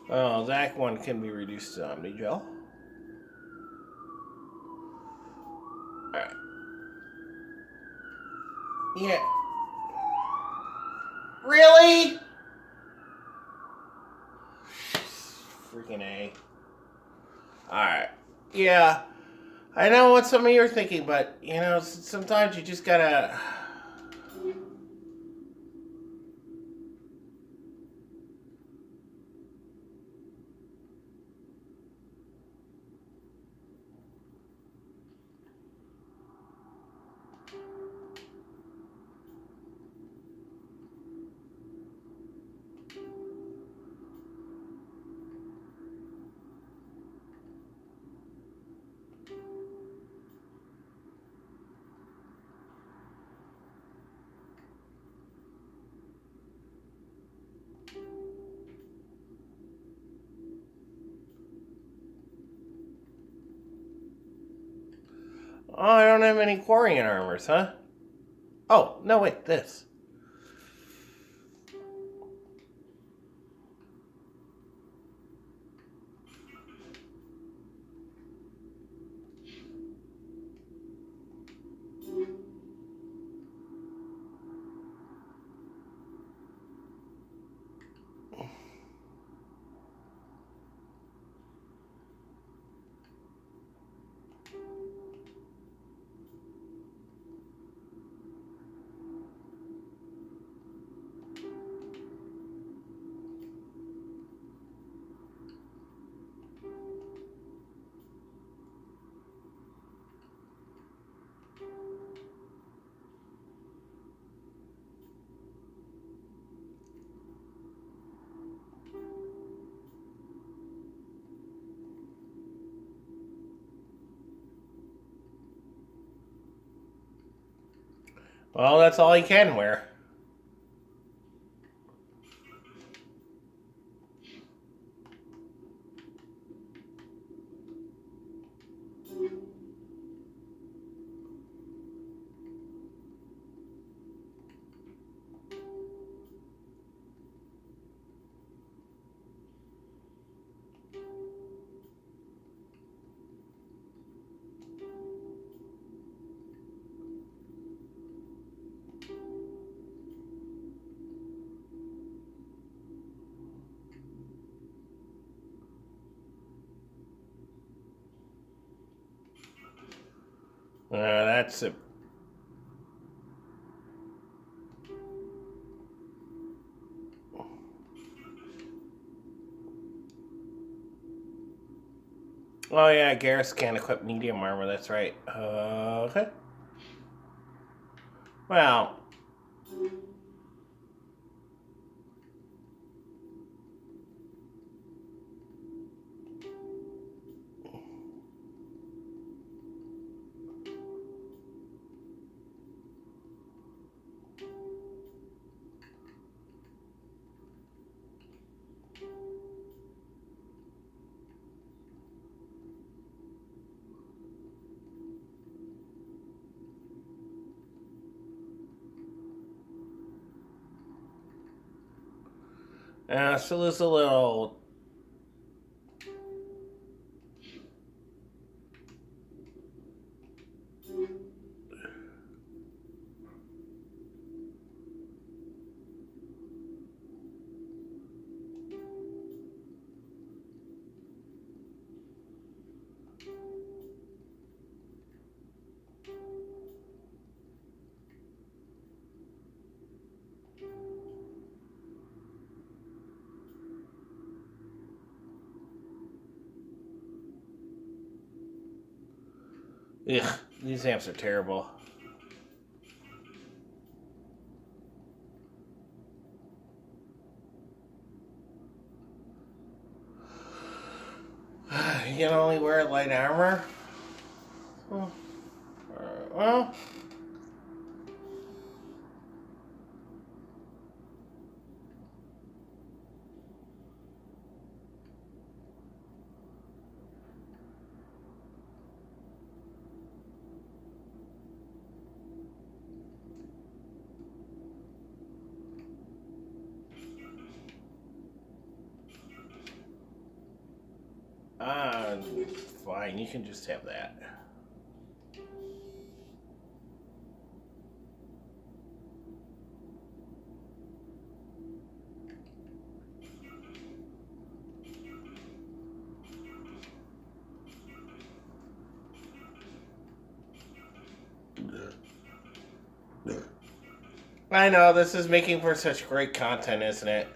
Oh, that one can be reduced to Omni Gel. Alright. Yeah. Really? Freaking A. Alright. Yeah. I know what some of you are thinking, but, you know, sometimes you just gotta... Oh, I don't have any Quarian armors, huh? Oh, no, wait, this. Well, that's all he can wear. That's it. Oh yeah, Garrus can't equip medium armor, that's right. Okay. Well. So there's a little... Ugh, these amps are terrible. You can only wear light armor? Well... Fine, you can just have that. I know, this is making for such great content, isn't it?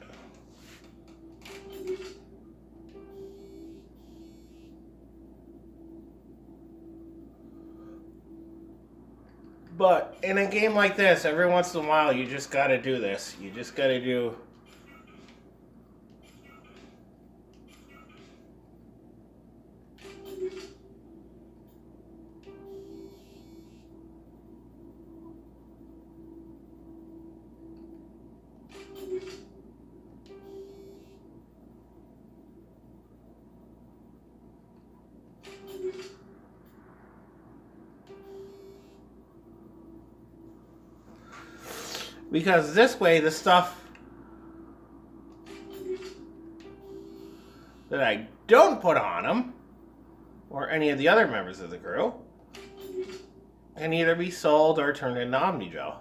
But in a game like this, every once in a while, you just gotta do this. You just gotta do... Because this way, the stuff that I don't put on them, or any of the other members of the crew, can either be sold or turned into Omnigel.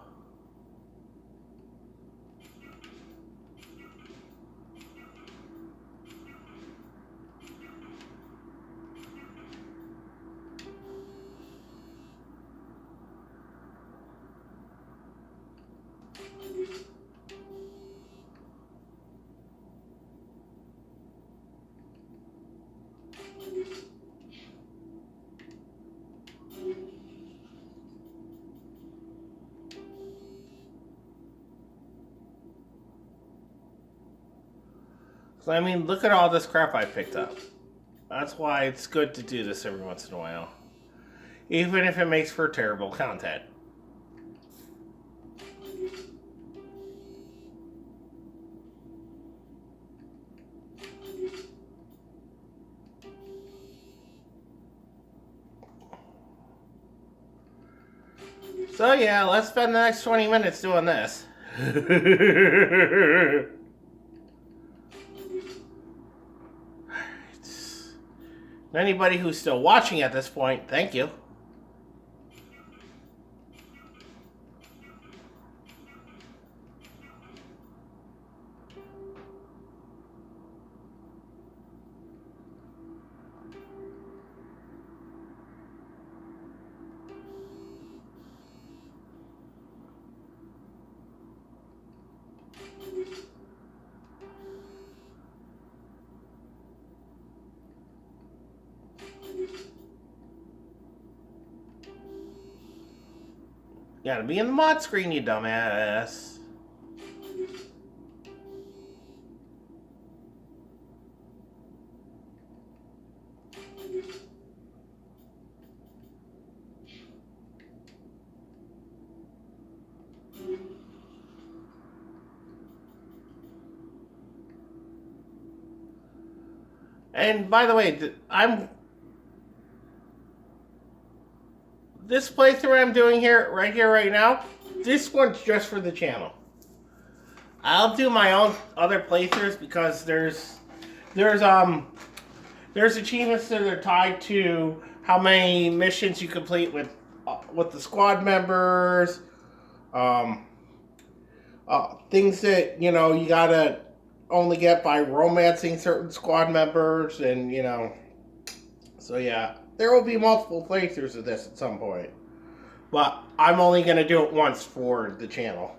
So, I mean, look at all this crap I picked up. That's why it's good to do this every once in a while. Even if it makes for terrible content. So yeah, let's spend the next 20 minutes doing this. Anybody who's still watching at this point, thank you. You gotta be in the mod screen, you dumbass. And by the way, this playthrough I'm doing here, right now, this one's just for the channel. I'll do my own other playthroughs because there's achievements that are tied to how many missions you complete with the squad members, things that you gotta only get by romancing certain squad members, and so yeah, there will be multiple playthroughs of this at some point, but I'm only gonna do it once for the channel.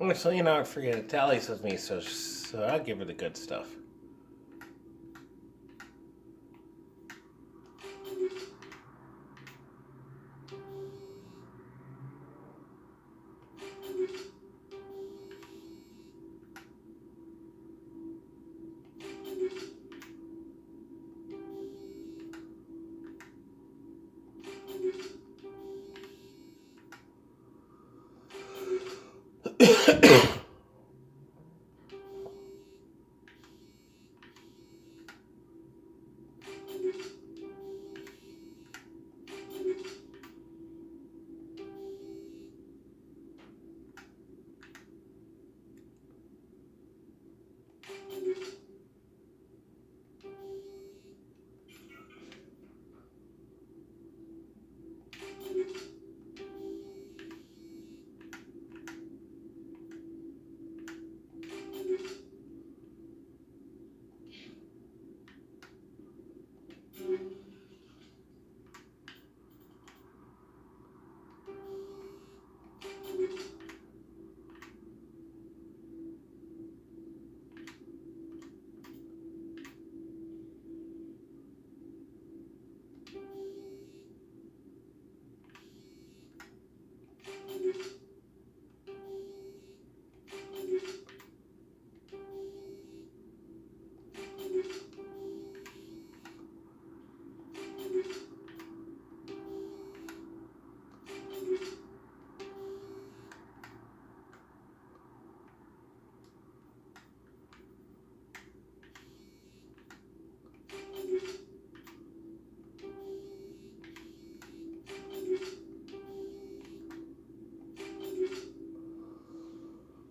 Actually, I forget it tallies with me, so I'll give her the good stuff.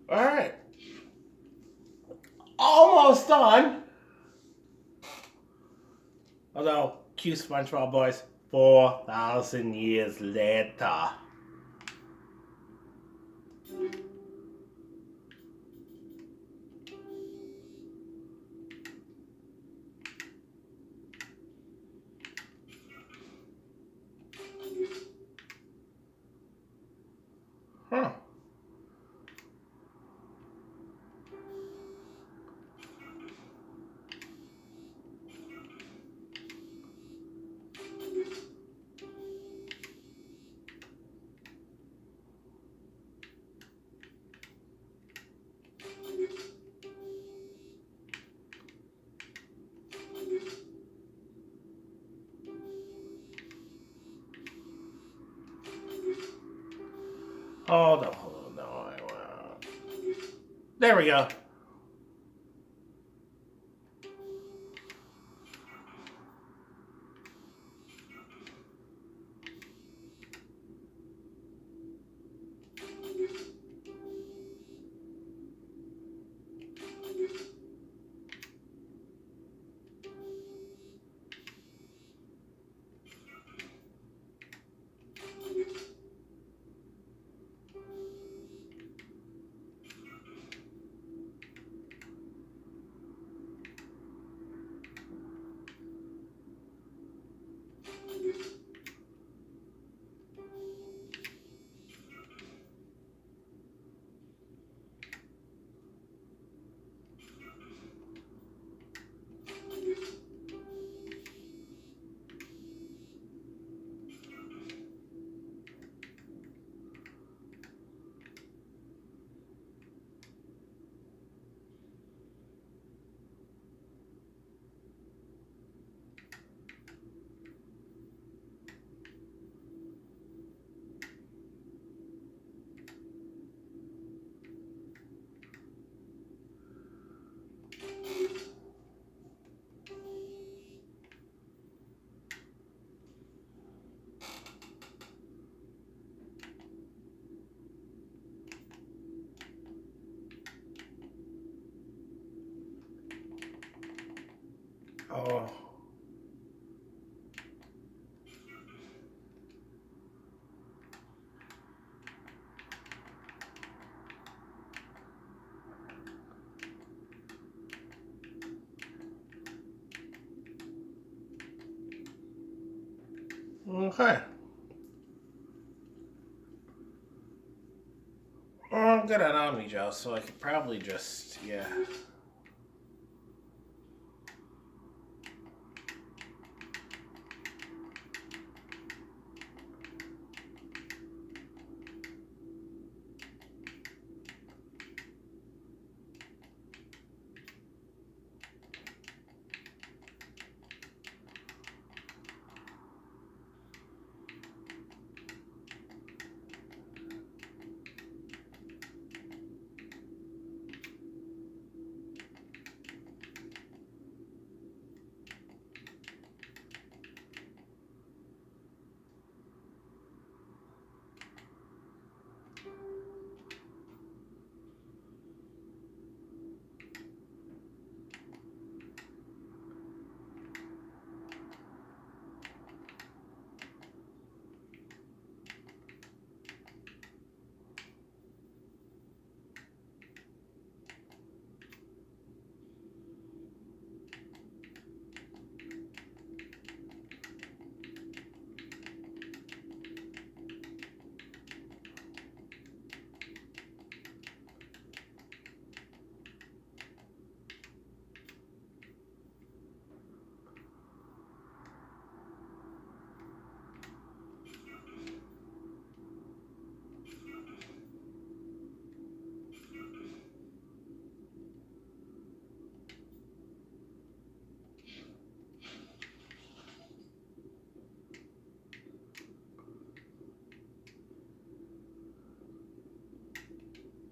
All right. Almost done. Although, cue SpongeBob boys. 4,000 years later. Huh. Hold on. No, I won't. There we go. Oh. Okay. Oh, I'm good at Omni-Gel, so I could probably just, yeah.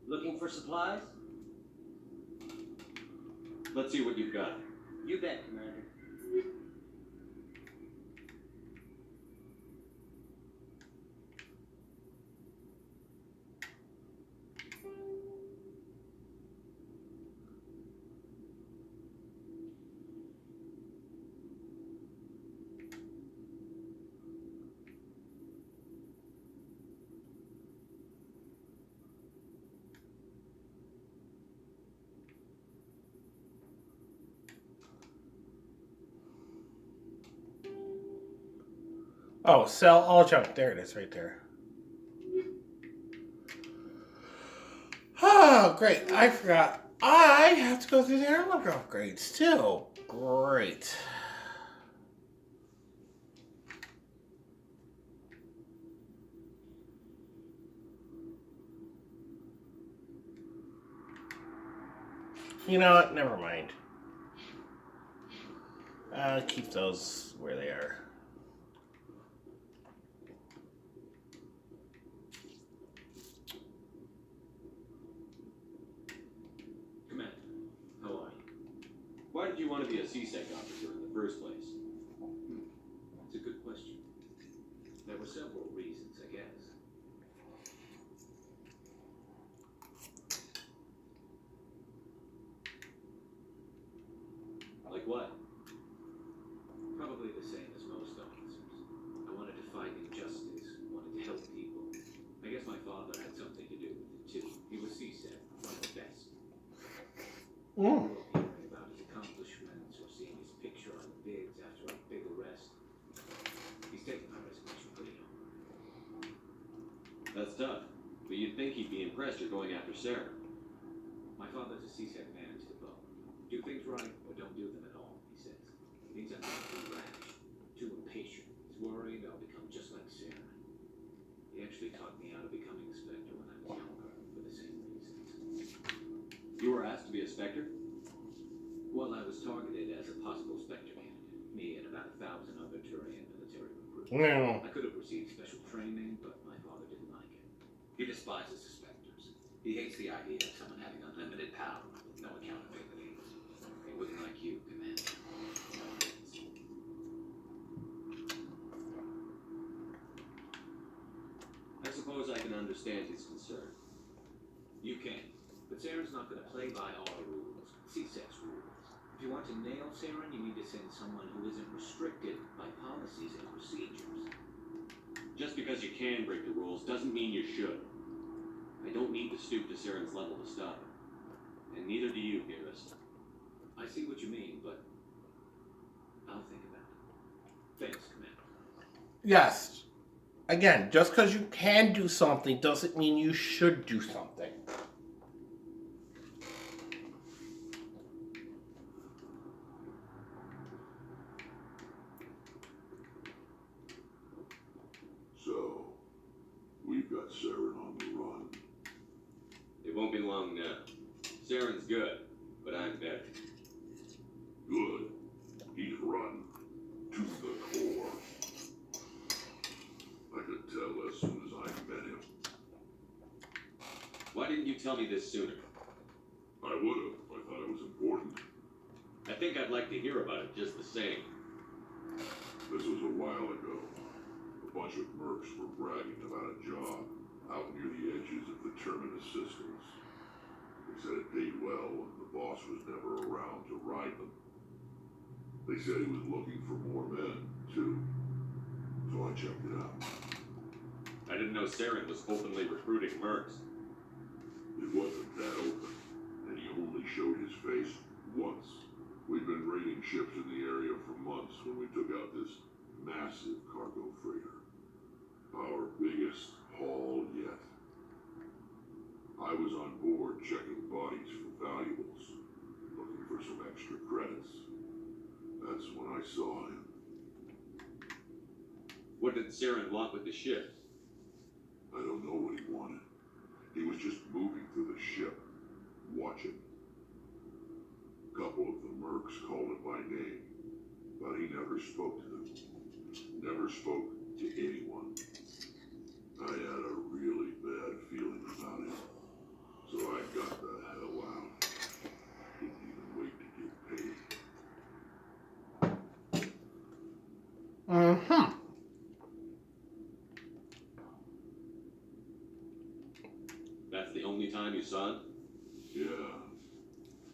Looking for supplies? Let's see what you've got. You bet, Commander. Oh, sell all junk. There it is, right there. Oh, great. I forgot. I have to go through the armor upgrades, too. Great. You know what? Never mind. I'll keep those where they are. Commander, how are you? Why did you want to be a CSEC officer in the first place? It's a good question. There were several reasons, I guess. Like what? Probably the same as most officers. I wanted to fight injustice, wanted to help people. I guess my father had something to do with it too. He was CSEC, one of the best. Hearing about his accomplishments or seeing his picture on the bids after a big arrest. He's taking my resignation pretty hard. That's tough, but you'd think he'd be impressed you're going after Sarah. My father's a CSEC man to the bone. Do things right or don't do them at all, he says. He's too rash, too impatient. He's worried I'll become just like Sarah. He actually talked me out of becoming a Spectre when I was younger for the same reasons. You were asked to be a Spectre? Well, I was targeted as a possible Spectre candidate. Me and about 1,000 other Turian military recruits. No. I could have received special training, but my father didn't like it. He despises the Spectres. He hates the idea of someone having unlimited power with no accountability. He wouldn't like you, Commander. No offense. I suppose I can understand his concern. You can. But Saren's not going to play by our rules, CSEC's rules. If you want to nail Saren, you need to send someone who isn't restricted by policies and procedures. Just because you can break the rules doesn't mean you should. I don't need to stoop to Saren's level to stop him. And neither do you, dearest. I see what you mean, but I'll think about it. Thanks, Commander. Yes. Again, just because you can do something doesn't mean you should do something. So, we've got Saren on the run. It won't be long now. Saren's good, but I'm better. Good. He's run to the core. I could tell as soon as I met him. Why didn't you tell me this sooner? I would have if I thought it was important. I think I'd like to hear about it just the same. This was a while ago. A bunch of mercs were bragging about a job out near the edges of the Terminus systems. They said it paid well and the boss was never around to ride them. They said he was looking for more men, too. So I checked it out. I didn't know Saren was openly recruiting mercs. It wasn't that open, and he only showed his face once. We've been raiding ships in the area for months when we took out this massive cargo freighter. Our biggest haul yet. I was on board checking bodies for valuables, looking for some extra credits. That's when I saw him. What did Saren want with the ship? I don't know what he wanted. He was just moving through the ship, watching. A couple of the mercs called it by name, but he never spoke to them. Never spoke to anyone. I had a really bad feeling about him, so I got the hell out. Didn't even wait to get paid. Mm-hmm. That's the only time you saw him? Yeah.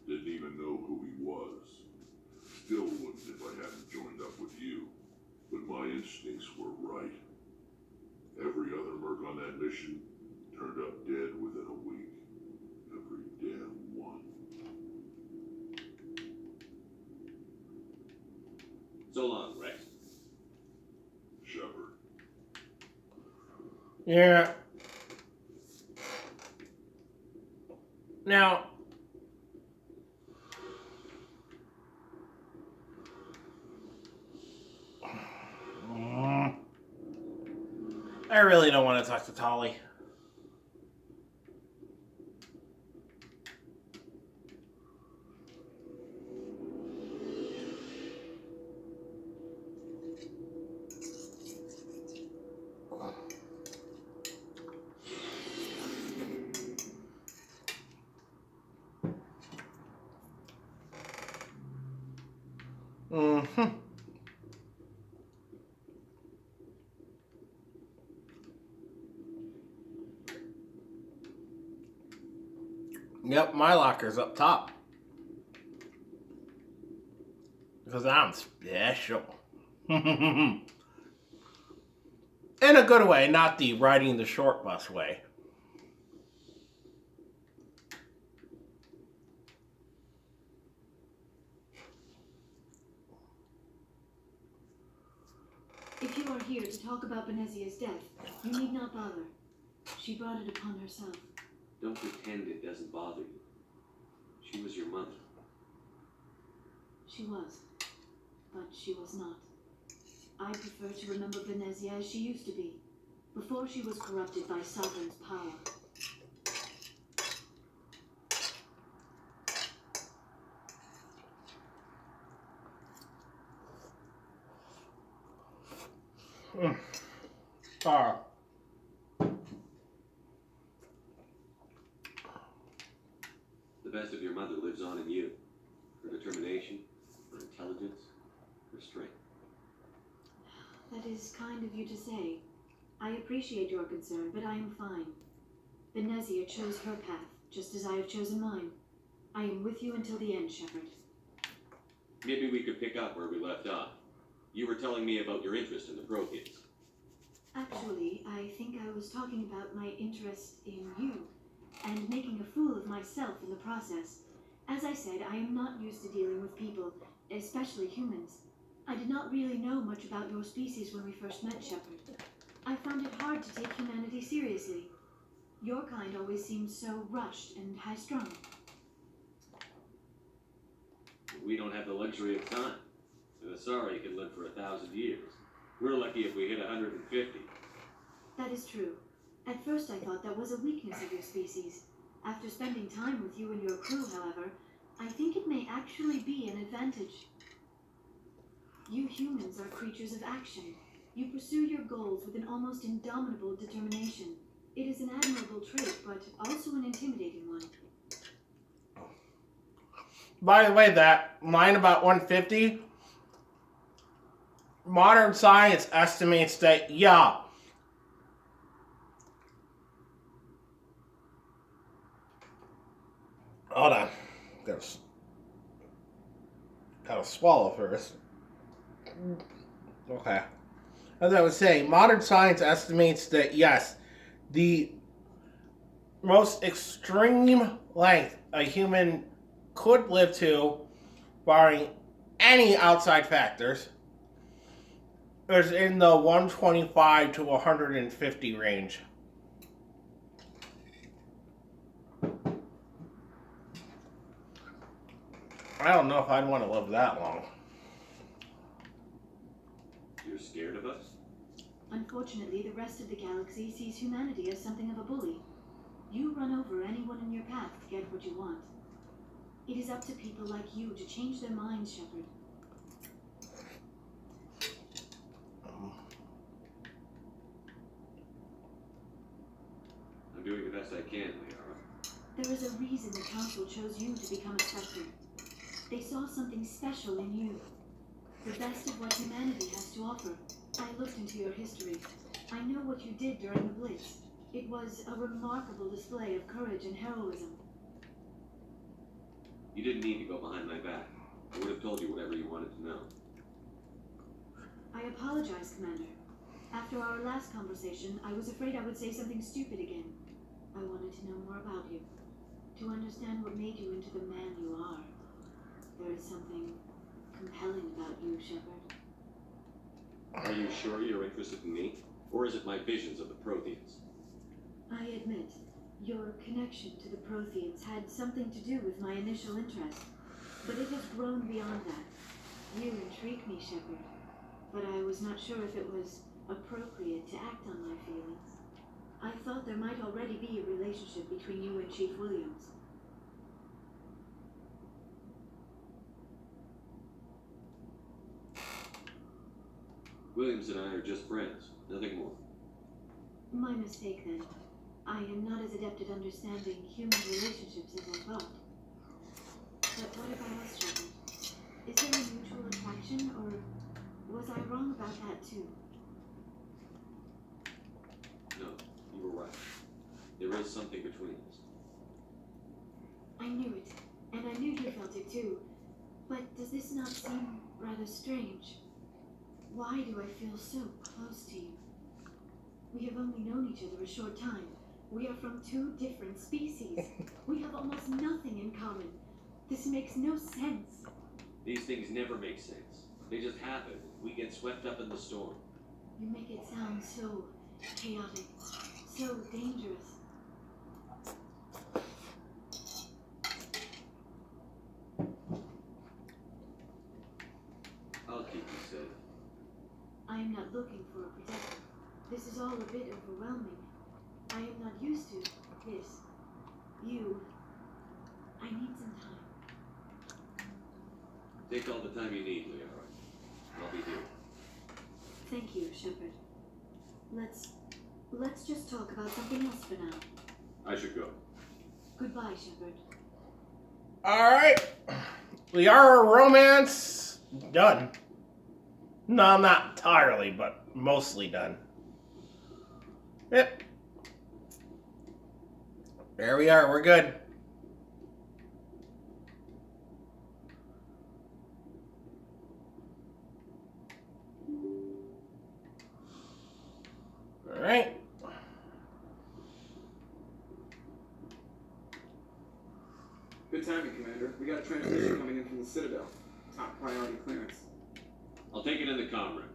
Didn't even know who he was. Still wouldn't if I hadn't joined up with you. But my instincts were right. Every other merc on that mission turned up dead within a week. Every damn one. So long, Rex. Shepard. Yeah. Now, I really don't want to talk to Tolly. Mm-hmm. Yep, my locker's up top. Because I'm special. In a good way, not the riding the short bus way. If you are here to talk about Benezia's death, you need not bother. She brought it upon herself. Don't pretend it doesn't bother you. She was your mother. She was, but she was not. I prefer to remember Benezia as she used to be, before she was corrupted by Sovereign's power. The best of your mother lives on in you. Her determination, her intelligence, her strength. That is kind of you to say. I appreciate your concern, but I am fine. Benezia chose her path, just as I have chosen mine. I am with you until the end, Shepard. Maybe we could pick up where we left off. You were telling me about your interest in the Pro Kids. Actually, I think I was talking about my interest in you, and making a fool of myself in the process. As I said, I am not used to dealing with people, especially humans. I did not really know much about your species when we first met, Shepard. I found it hard to take humanity seriously. Your kind always seemed so rushed and high-strung. We don't have the luxury of time. An Asari can live for 1,000 years. We're lucky if we hit 150. That is true. At first I thought that was a weakness of your species. After spending time with you and your crew, however, I think it may actually be an advantage. You humans are creatures of action. You pursue your goals with an almost indomitable determination. It is an admirable trait, but also an intimidating one. By the way, that line about 150, modern science estimates that, yeah, hold on, gotta swallow first. Okay. As I was saying, modern science estimates that, yes, the most extreme length a human could live to, barring any outside factors, is in the 125 to 150 range. I don't know if I'd want to live that long. You're scared of us? Unfortunately, the rest of the galaxy sees humanity as something of a bully. You run over anyone in your path to get what you want. It is up to people like you to change their minds, Shepard. I'm doing the best I can, Liara. There is a reason the Council chose you to become a Spectre. They saw something special in you. The best of what humanity has to offer. I looked into your history. I know what you did during the Blitz. It was a remarkable display of courage and heroism. You didn't need to go behind my back. I would have told you whatever you wanted to know. I apologize, Commander. After our last conversation, I was afraid I would say something stupid again. I wanted to know more about you. To understand what made you into the man you are. There is something compelling about you, Shepard. Are you sure you're interested in me? Or is it my visions of the Protheans? I admit, your connection to the Protheans had something to do with my initial interest. But it has grown beyond that. You intrigue me, Shepard. But I was not sure if it was appropriate to act on my feelings. I thought there might already be a relationship between you and Chief Williams. Williams and I are just friends, nothing more. My mistake, then. I am not as adept at understanding human relationships as I thought. But what about us, Shepard? Is there a mutual attraction, or was I wrong about that too? No, you were right. There is something between us. I knew it, and I knew you felt it too. But does this not seem rather strange? Why do I feel so close to you? We have only known each other a short time. We are from two different species. We have almost nothing in common. This makes no sense. These things never make sense. They just happen. We get swept up in the storm. You make it sound so chaotic, so dangerous. I'll keep you safe. I am not looking for a protector. This is all a bit overwhelming. I am not used to this. I need some time. Take all the time you need, Liara. I'll be here. Thank you, Shepard. Let's just talk about something else for now. I should go. Goodbye, Shepard. Alright. Liara romance done. No, not entirely, but mostly done. Yep. There we are, we're good. Alright. Good timing, Commander. We got a transmission coming in from the Citadel. Top priority clearance. I'll take it in the comm room.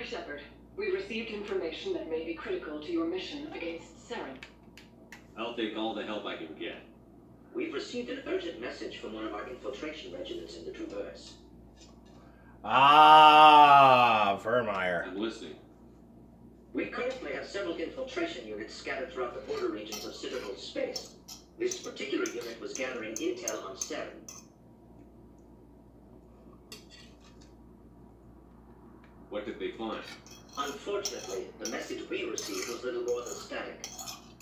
Commander Shepard, we received information that may be critical to your mission against Saren. I'll take all the help I can get. We've received an urgent message from one of our infiltration regiments in the Traverse. Ah, Vermeer. I'm listening. We currently have several infiltration units scattered throughout the border regions of Citadel space. This particular unit was gathering intel on Saren. What did they find? Unfortunately, the message we received was little more than static.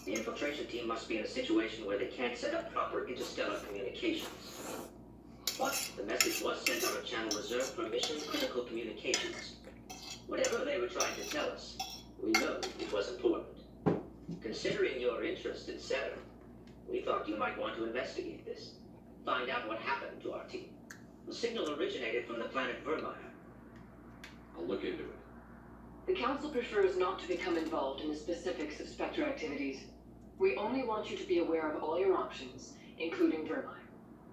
The infiltration team must be in a situation where they can't set up proper interstellar communications. But the message was sent on a channel reserved for mission-critical communications. Whatever they were trying to tell us, we know it was important. Considering your interest in Saren, we thought you might want to investigate this. Find out what happened to our team. The signal originated from the planet Vermeer. I'll look into it. The Council prefers not to become involved in the specifics of Spectre activities. We only want you to be aware of all your options, including Vermeer.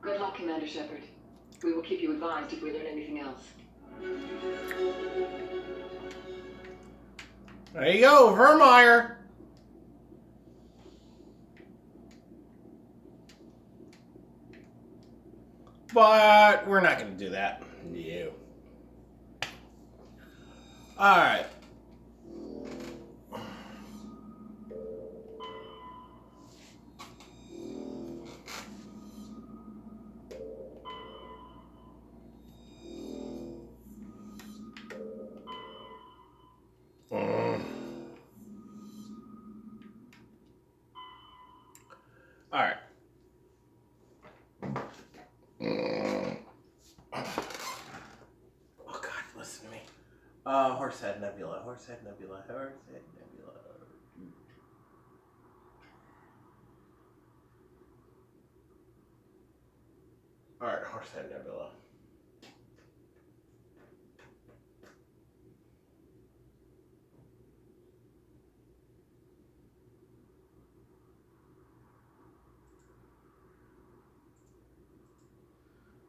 Good luck, Commander Shepard. We will keep you advised if we learn anything else. There you go, Vermeer. But we're not going to do that. No. All right. All right. Oh God, listen to me. Horsehead Nebula, Horsehead Nebula, Horsehead Nebula. All right, Horsehead Nebula.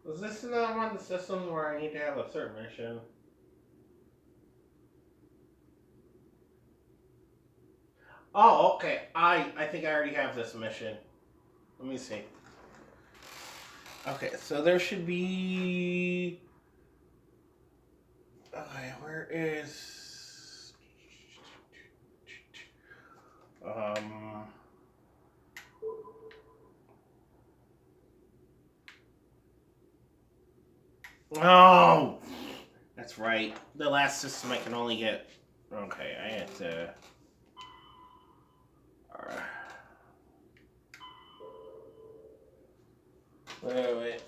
Is this not one of the systems where I need to have a certain mission? Oh, okay. I think I already have this mission. Let me see. Okay, so there should be... Okay, where is... Oh! That's right. The last system I can only get... Okay, I had to... Alright. Wait.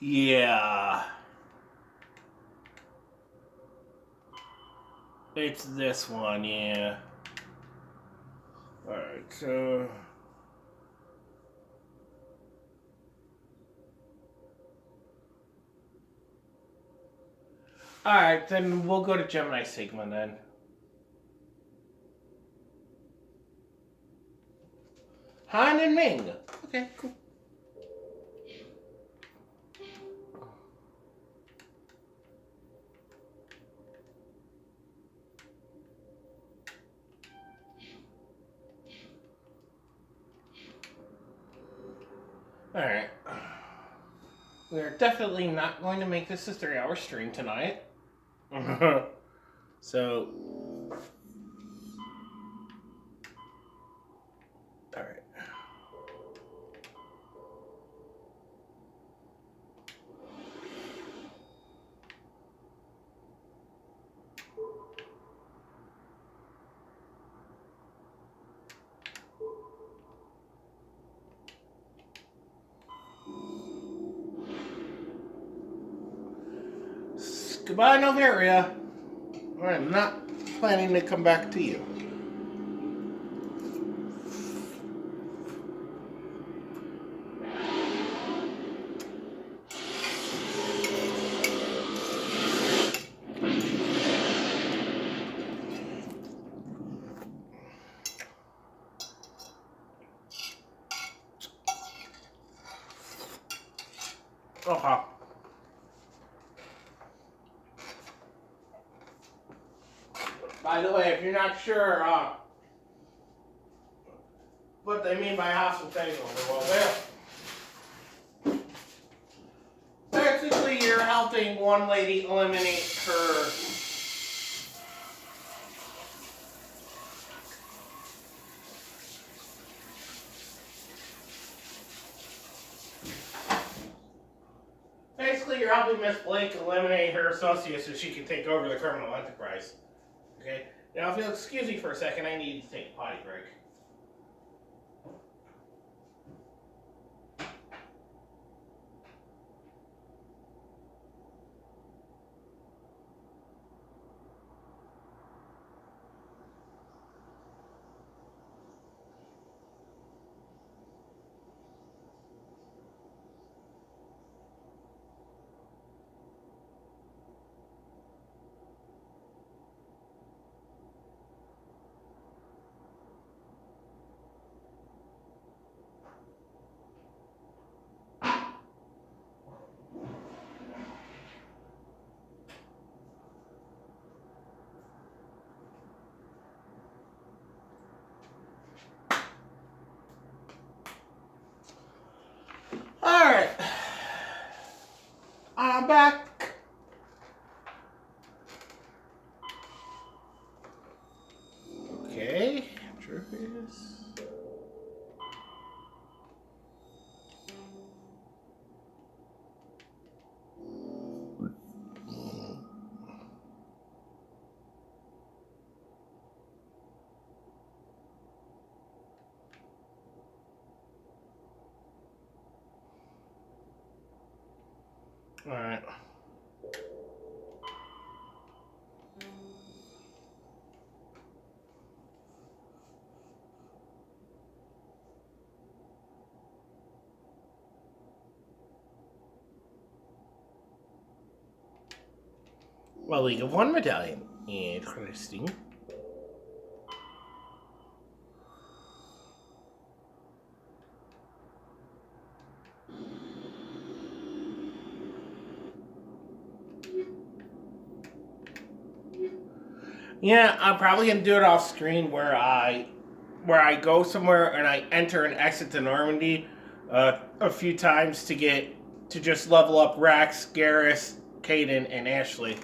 Yeah. It's this one, yeah. Alright, so... Alright, then we'll go to Gemini Sigma then. Han and Ming. Okay, cool. Alright. We're definitely not going to make this a 3-hour stream tonight. So... Alright. Goodbye, Novaria. I'm not planning to come back to you. Okay. By the way, if you're not sure what they mean by hostile takeover, well, basically you're helping one lady eliminate her Basically, you're helping Miss Blake eliminate her associates so she can take over the criminal enterprise. Okay? Now, if you'll excuse me for a second, I need to take a potty break. Alright. I'm back. Okay. Jervis. Alright. Well, League of One medallion. Interesting. Yeah, I'm probably gonna do it off screen where I go somewhere and I enter and exit the Normandy a few times to just level up Rex, Garrus, Caden, and Ashley.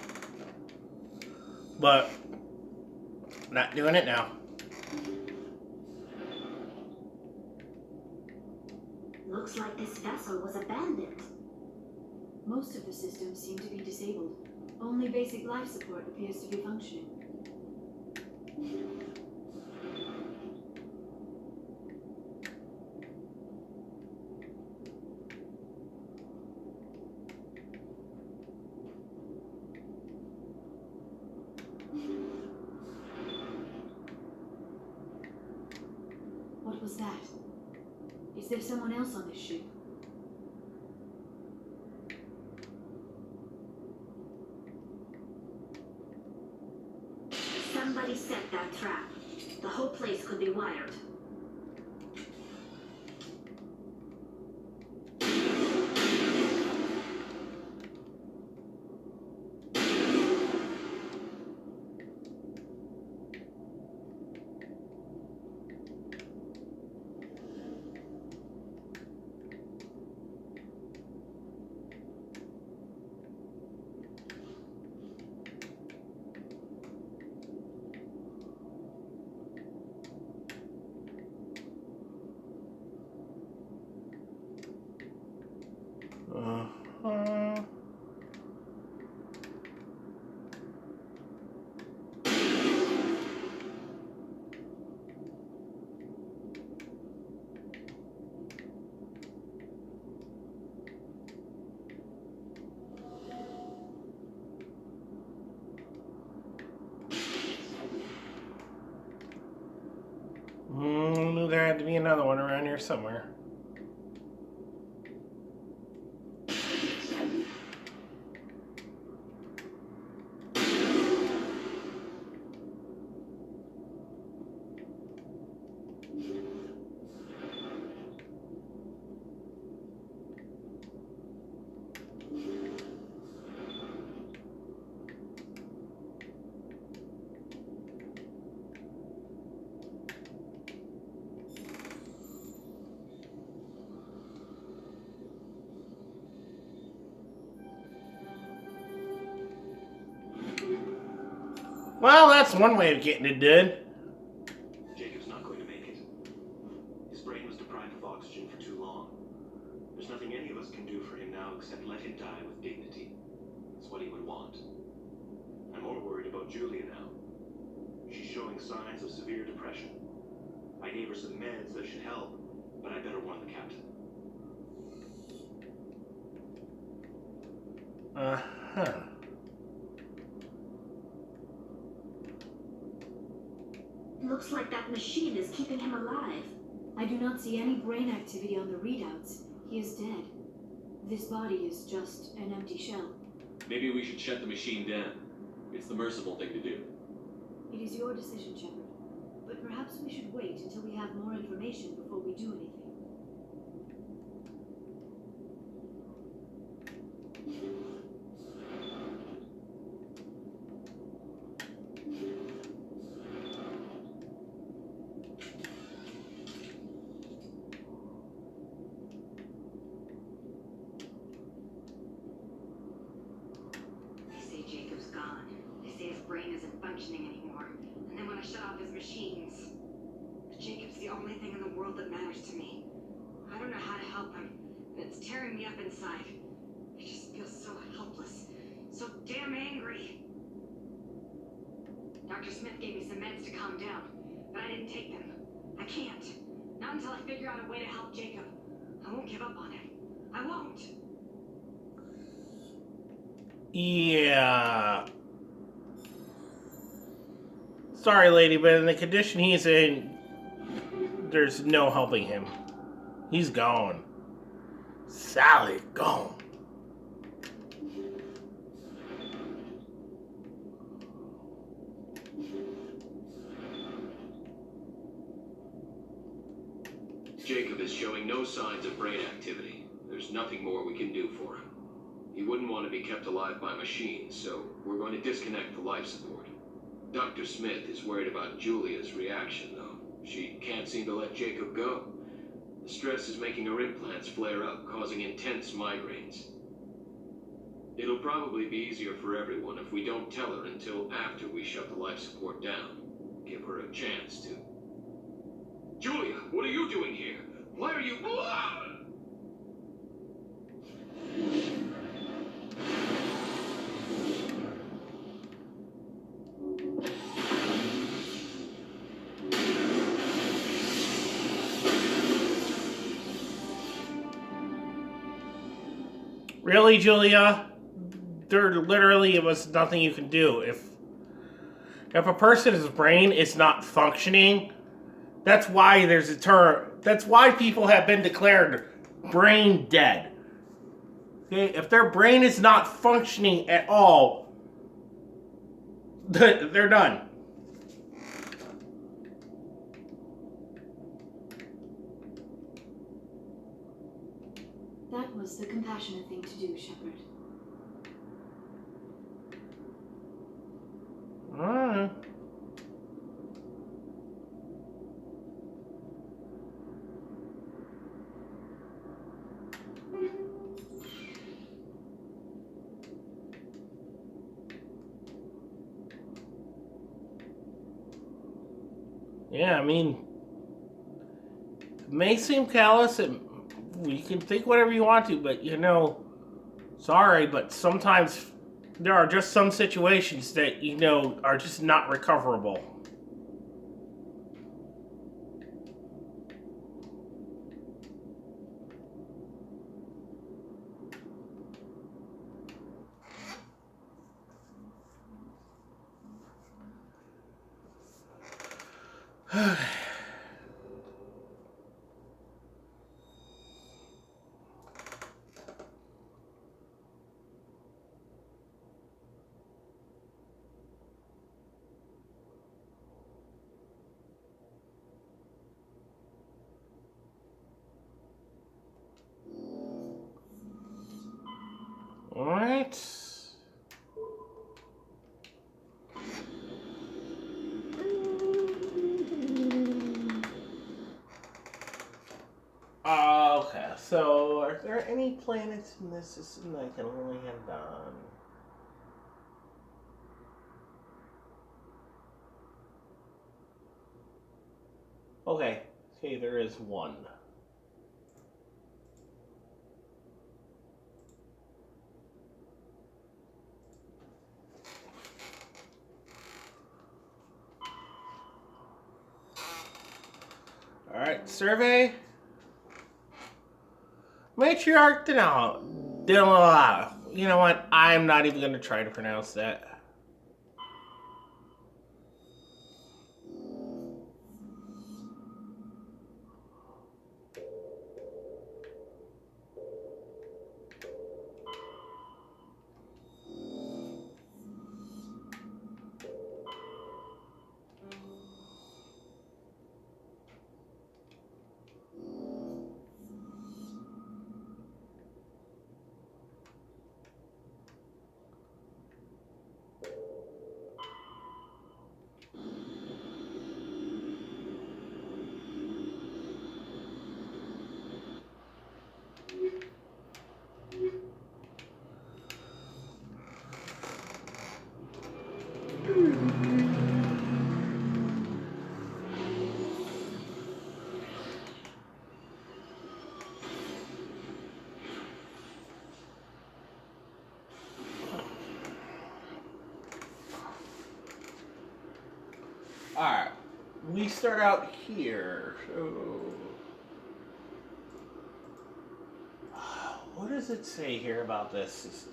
But not doing it now. Looks like this vessel was abandoned. Most of the systems seem to be disabled. Only basic life support appears to be functioning. What was that? Is there someone else on this ship? Somebody set that trap. The whole place could be wired. knew there had to be another one around here somewhere. Well, that's one way of getting it done. Jacob's not going to make it. His brain was deprived of oxygen for too long. There's nothing any of us can do for him now except let him die with dignity. It's what he would want. I'm more worried about Julia now. She's showing signs of severe depression. I gave her some meds that should help, but I better warn the captain. Uh-huh. Looks like that machine is keeping him alive. I do not see any brain activity on the readouts. He is dead. This body is just an empty shell. Maybe we should shut the machine down. It's the merciful thing to do. It is your decision, Shepard. But perhaps we should wait until we have more information before we do anything. Brain isn't functioning anymore, and they want to shut off his machines. But Jacob's the only thing in the world that matters to me. I don't know how to help him, and it's tearing me up inside. I just feel so helpless, so damn angry. Dr. Smith gave me some meds to calm down, but I didn't take them. I can't. Not until I figure out a way to help Jacob. I won't give up on him. I won't. Yeah. Sorry, lady, but in the condition he's in, there's no helping him. He's gone. Sally, gone. Jacob is showing no signs of brain activity. There's nothing more we can do for him. He wouldn't want to be kept alive by machines, so we're going to disconnect the life support. Dr. Smith is worried about Julia's reaction, though. She can't seem to let Jacob go. The stress is making her implants flare up, causing intense migraines. It'll probably be easier for everyone if we don't tell her until after we shut the life support down. Give her a chance to... Julia, what are you doing here? Why are you... Really, Julia? There literally was nothing you can do. If a person's brain is not functioning, that's why there's a term. That's why people have been declared brain dead. Okay? If their brain is not functioning at all, they're done. That was the compassionate thing to do, Shepard. Alright. Yeah, I mean, it may seem callous, and you can think whatever you want to, but you know, sorry, but sometimes there are just some situations that, you know, are just not recoverable. right. Okay, so are there any planets in this system that I can land on? Okay, there is one. Alright, survey. Matriarch Denala. You know what? I'm not even going to try to pronounce that. Alright, we start out here. So, what does it say here about this system?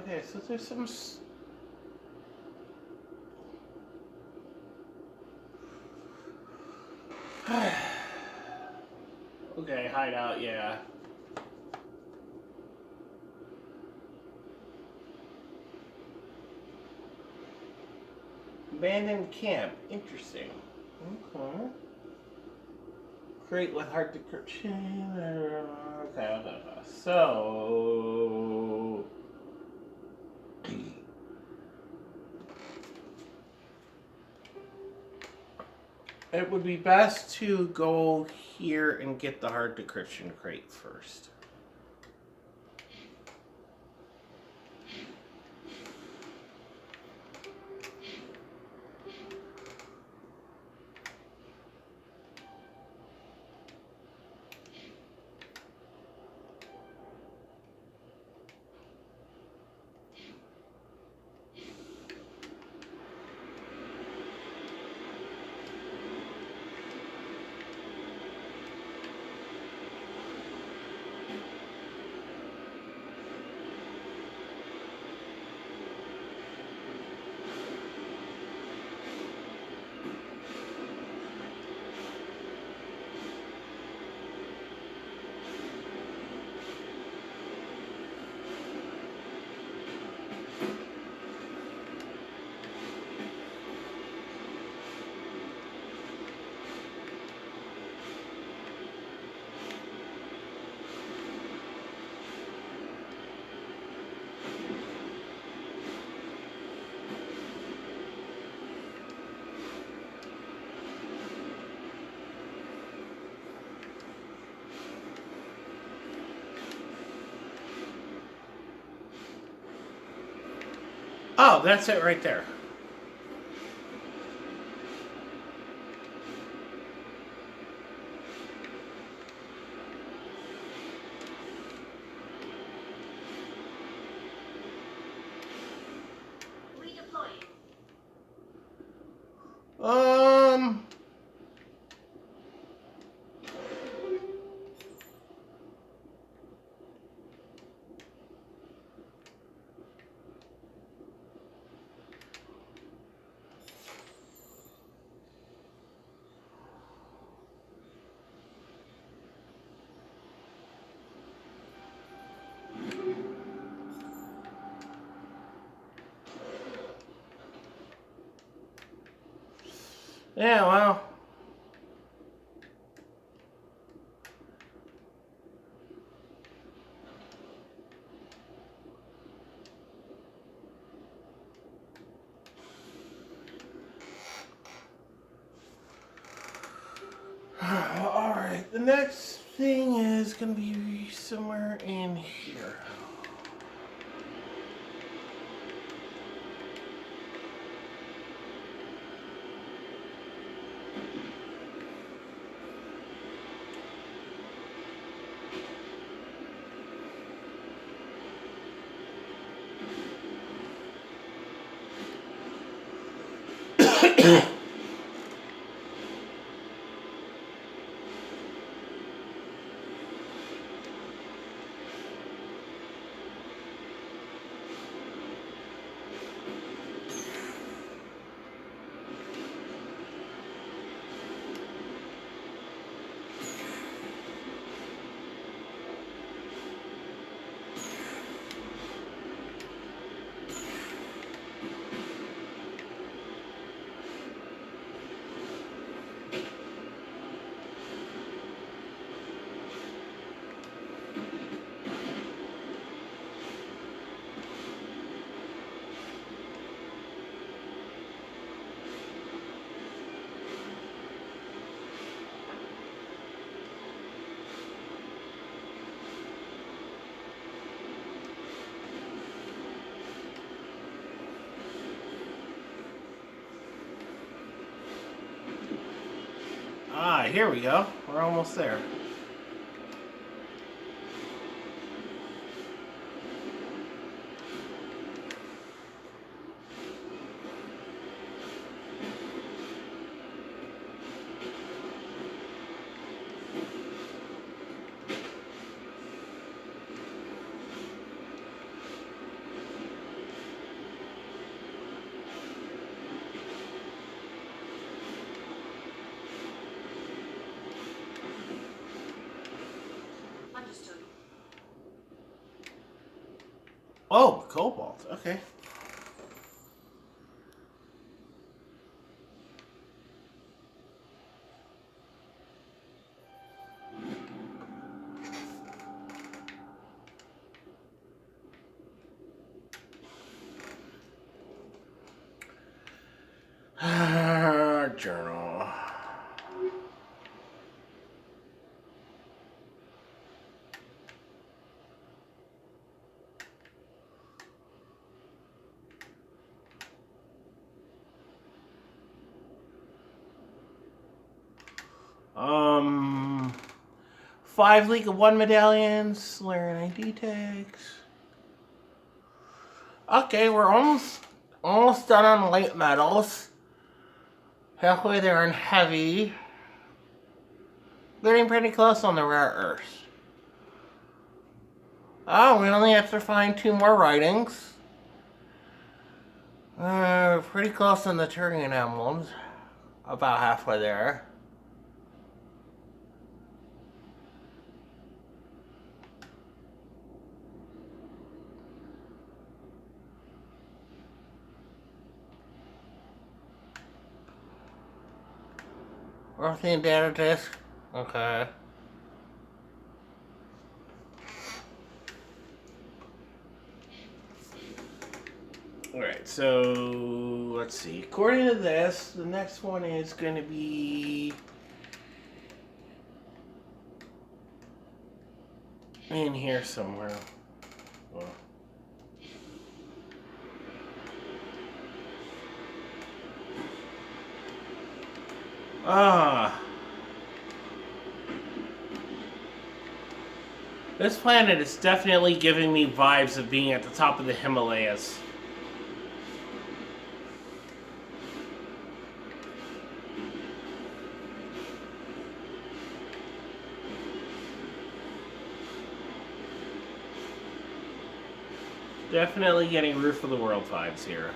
Okay. So there's some. Okay, hideout, yeah. Abandoned camp, interesting. Okay. Crate with hard decryption. Okay. So. It would be best to go here and get the hard decryption crate first. Oh, that's it right there. Yeah, well. Alright, the next thing is going to be somewhere in here. Ah, here we go. We're almost there. Understood. Oh, cobalt. Okay. Journal. Um, 5 League of 1 medallions, learn ID tags. Okay, we're almost done on light metals. Halfway there on heavy. Getting pretty close on the rare earths. Oh, we only have to find 2 more writings. Pretty close on the Turian emblems. About halfway there. Earthian data disk. Okay. Alright, so let's see. According to this, the next one is going to be in here somewhere. Well. This planet is definitely giving me vibes of being at the top of the Himalayas. Definitely getting roof of the world vibes here.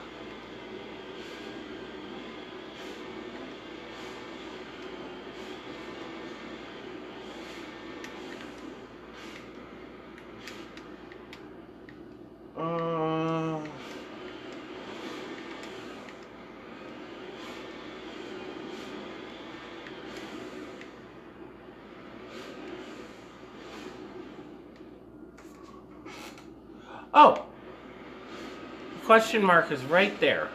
Oh! The question mark is right there.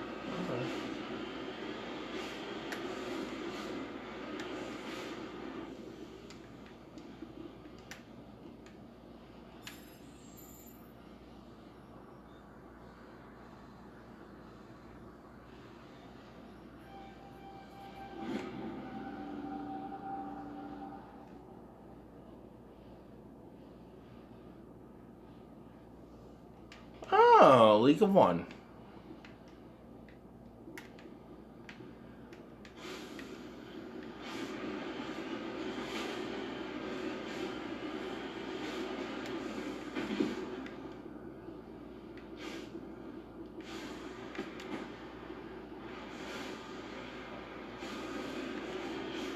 Oh, League of One.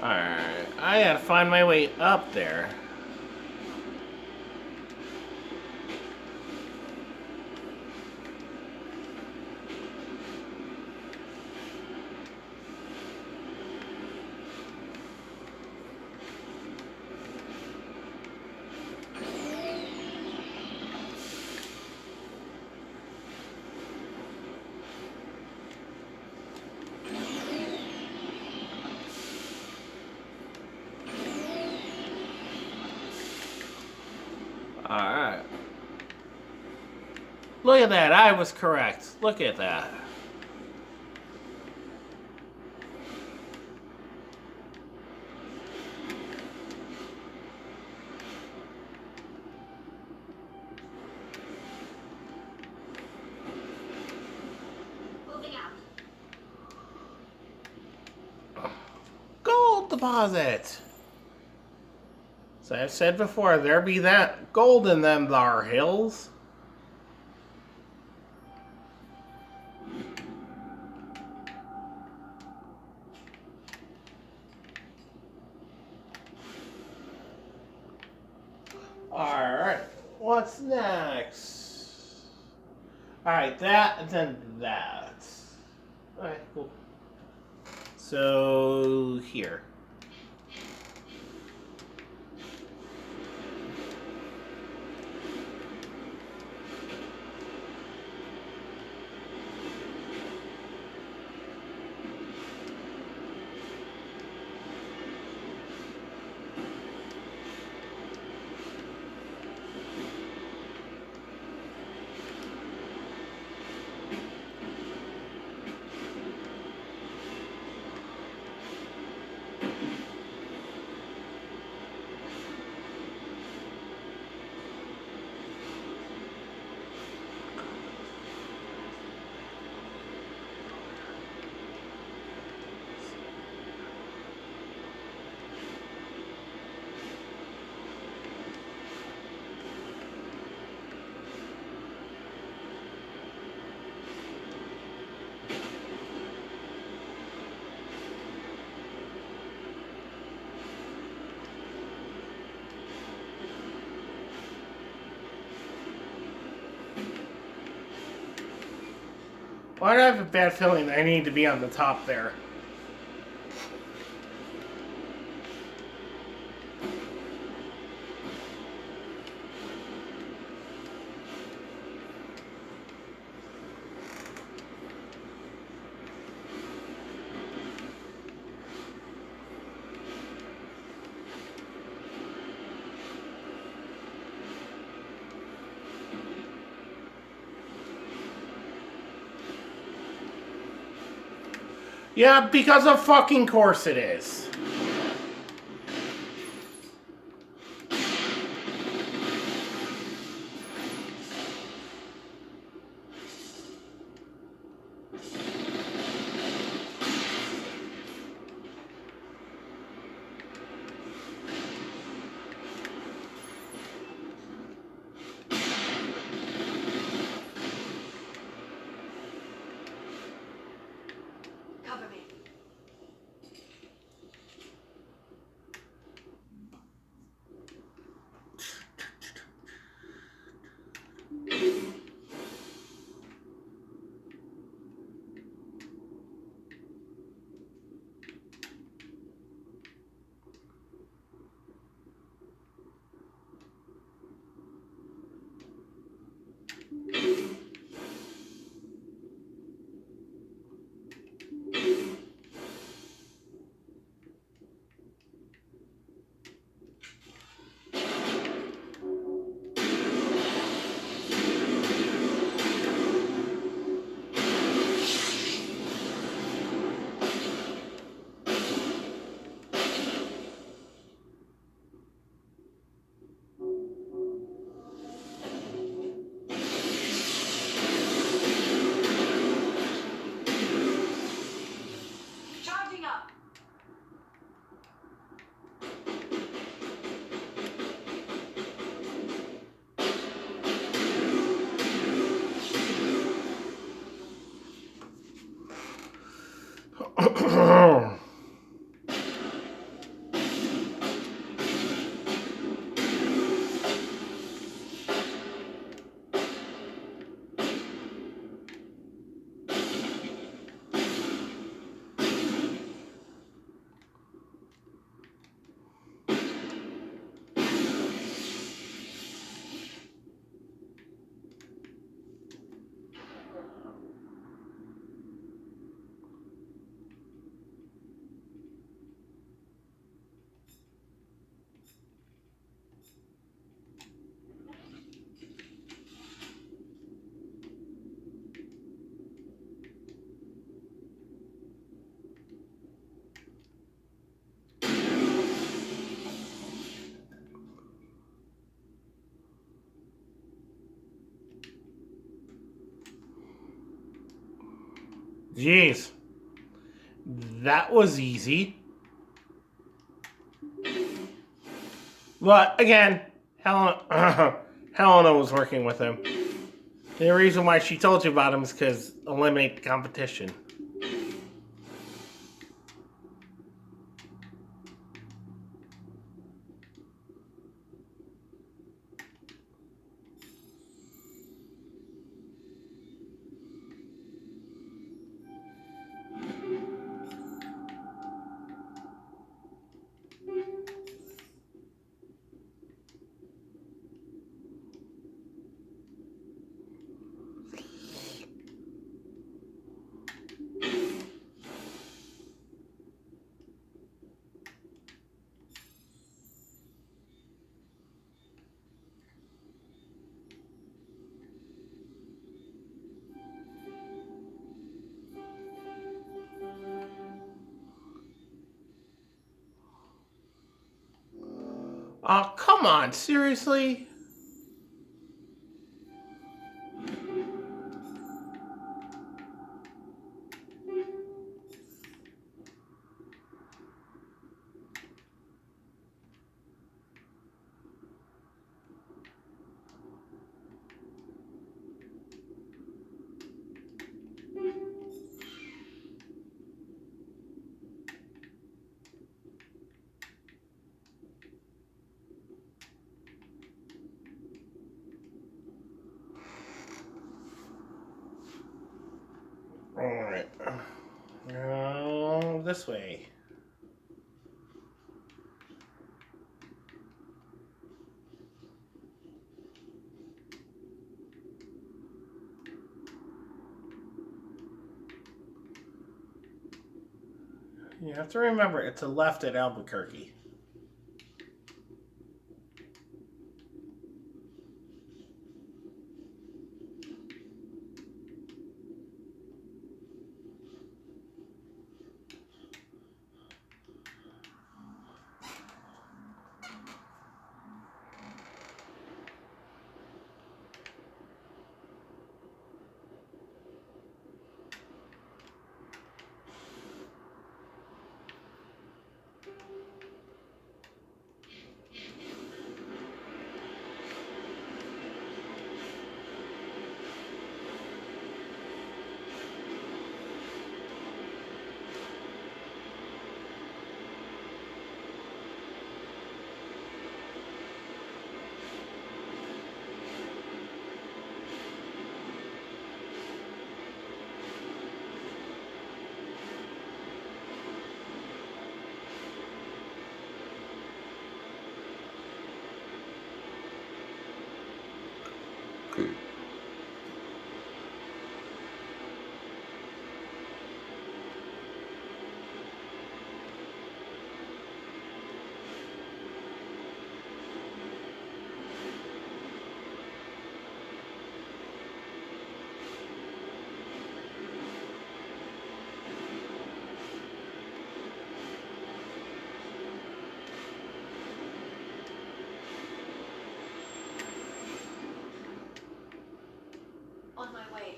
Alright, I gotta find my way up there. Alright. Look at that, I was correct. Look at that. Moving out. Gold deposit! So I've said before, there be that gold in them thar hills. Alright, what's next? Alright, that and then that. Alright, cool. So, here. Why do I have a bad feeling that I need to be on the top there? Yeah, because of fucking course it is. Jeez. That was easy. But again, Helena was working with him. The reason why she told you about him is because eliminate the competition. Oh, come on, seriously? Alright. Now, this way. You have to remember, it's a left at Albuquerque. On my way.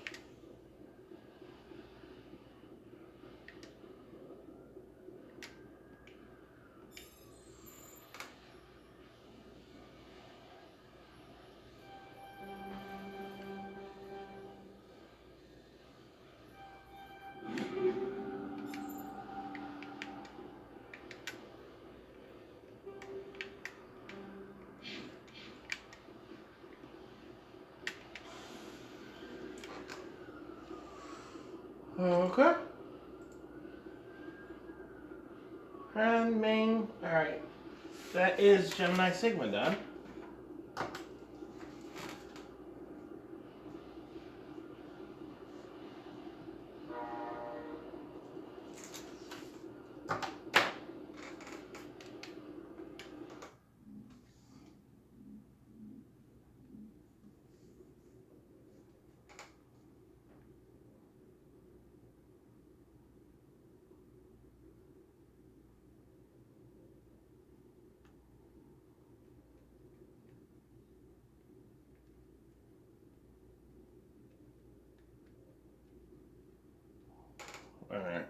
Okay. And main. Alright. That is Gemini Sigma done. Alright.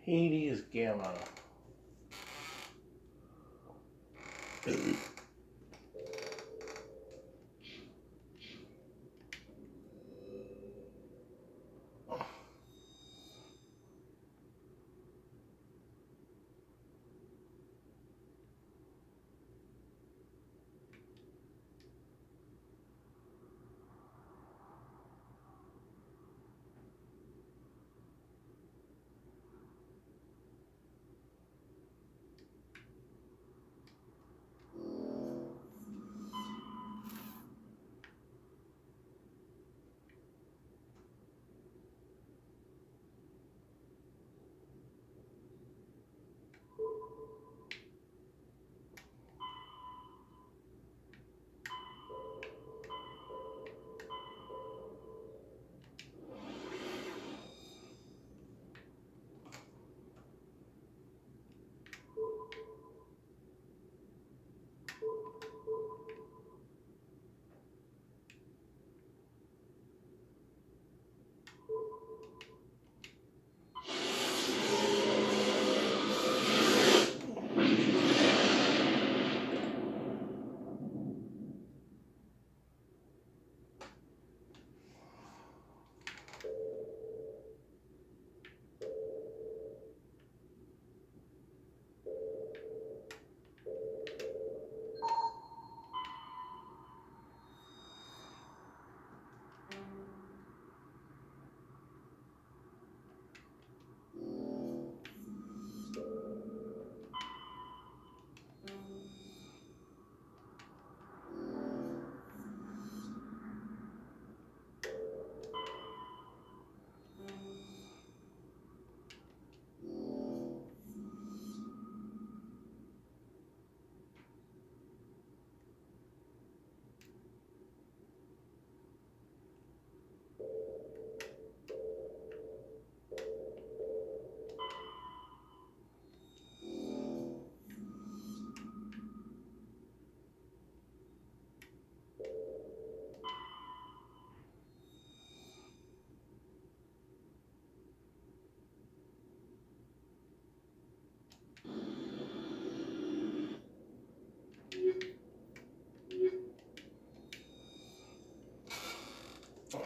Hades Gamma.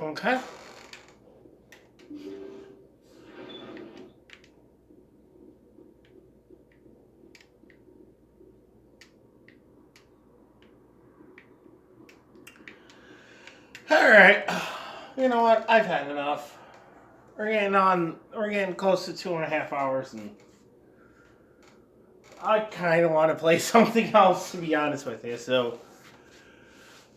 Okay. Alright. You know what? I've had enough. We're getting close to 2.5 hours, and I kind of want to play something else, to be honest with you. So,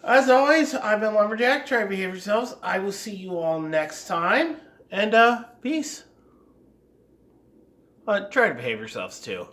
as always, I've been Lumberjack. Try to behave yourselves. I will see you all next time. And, peace. Try to behave yourselves, too.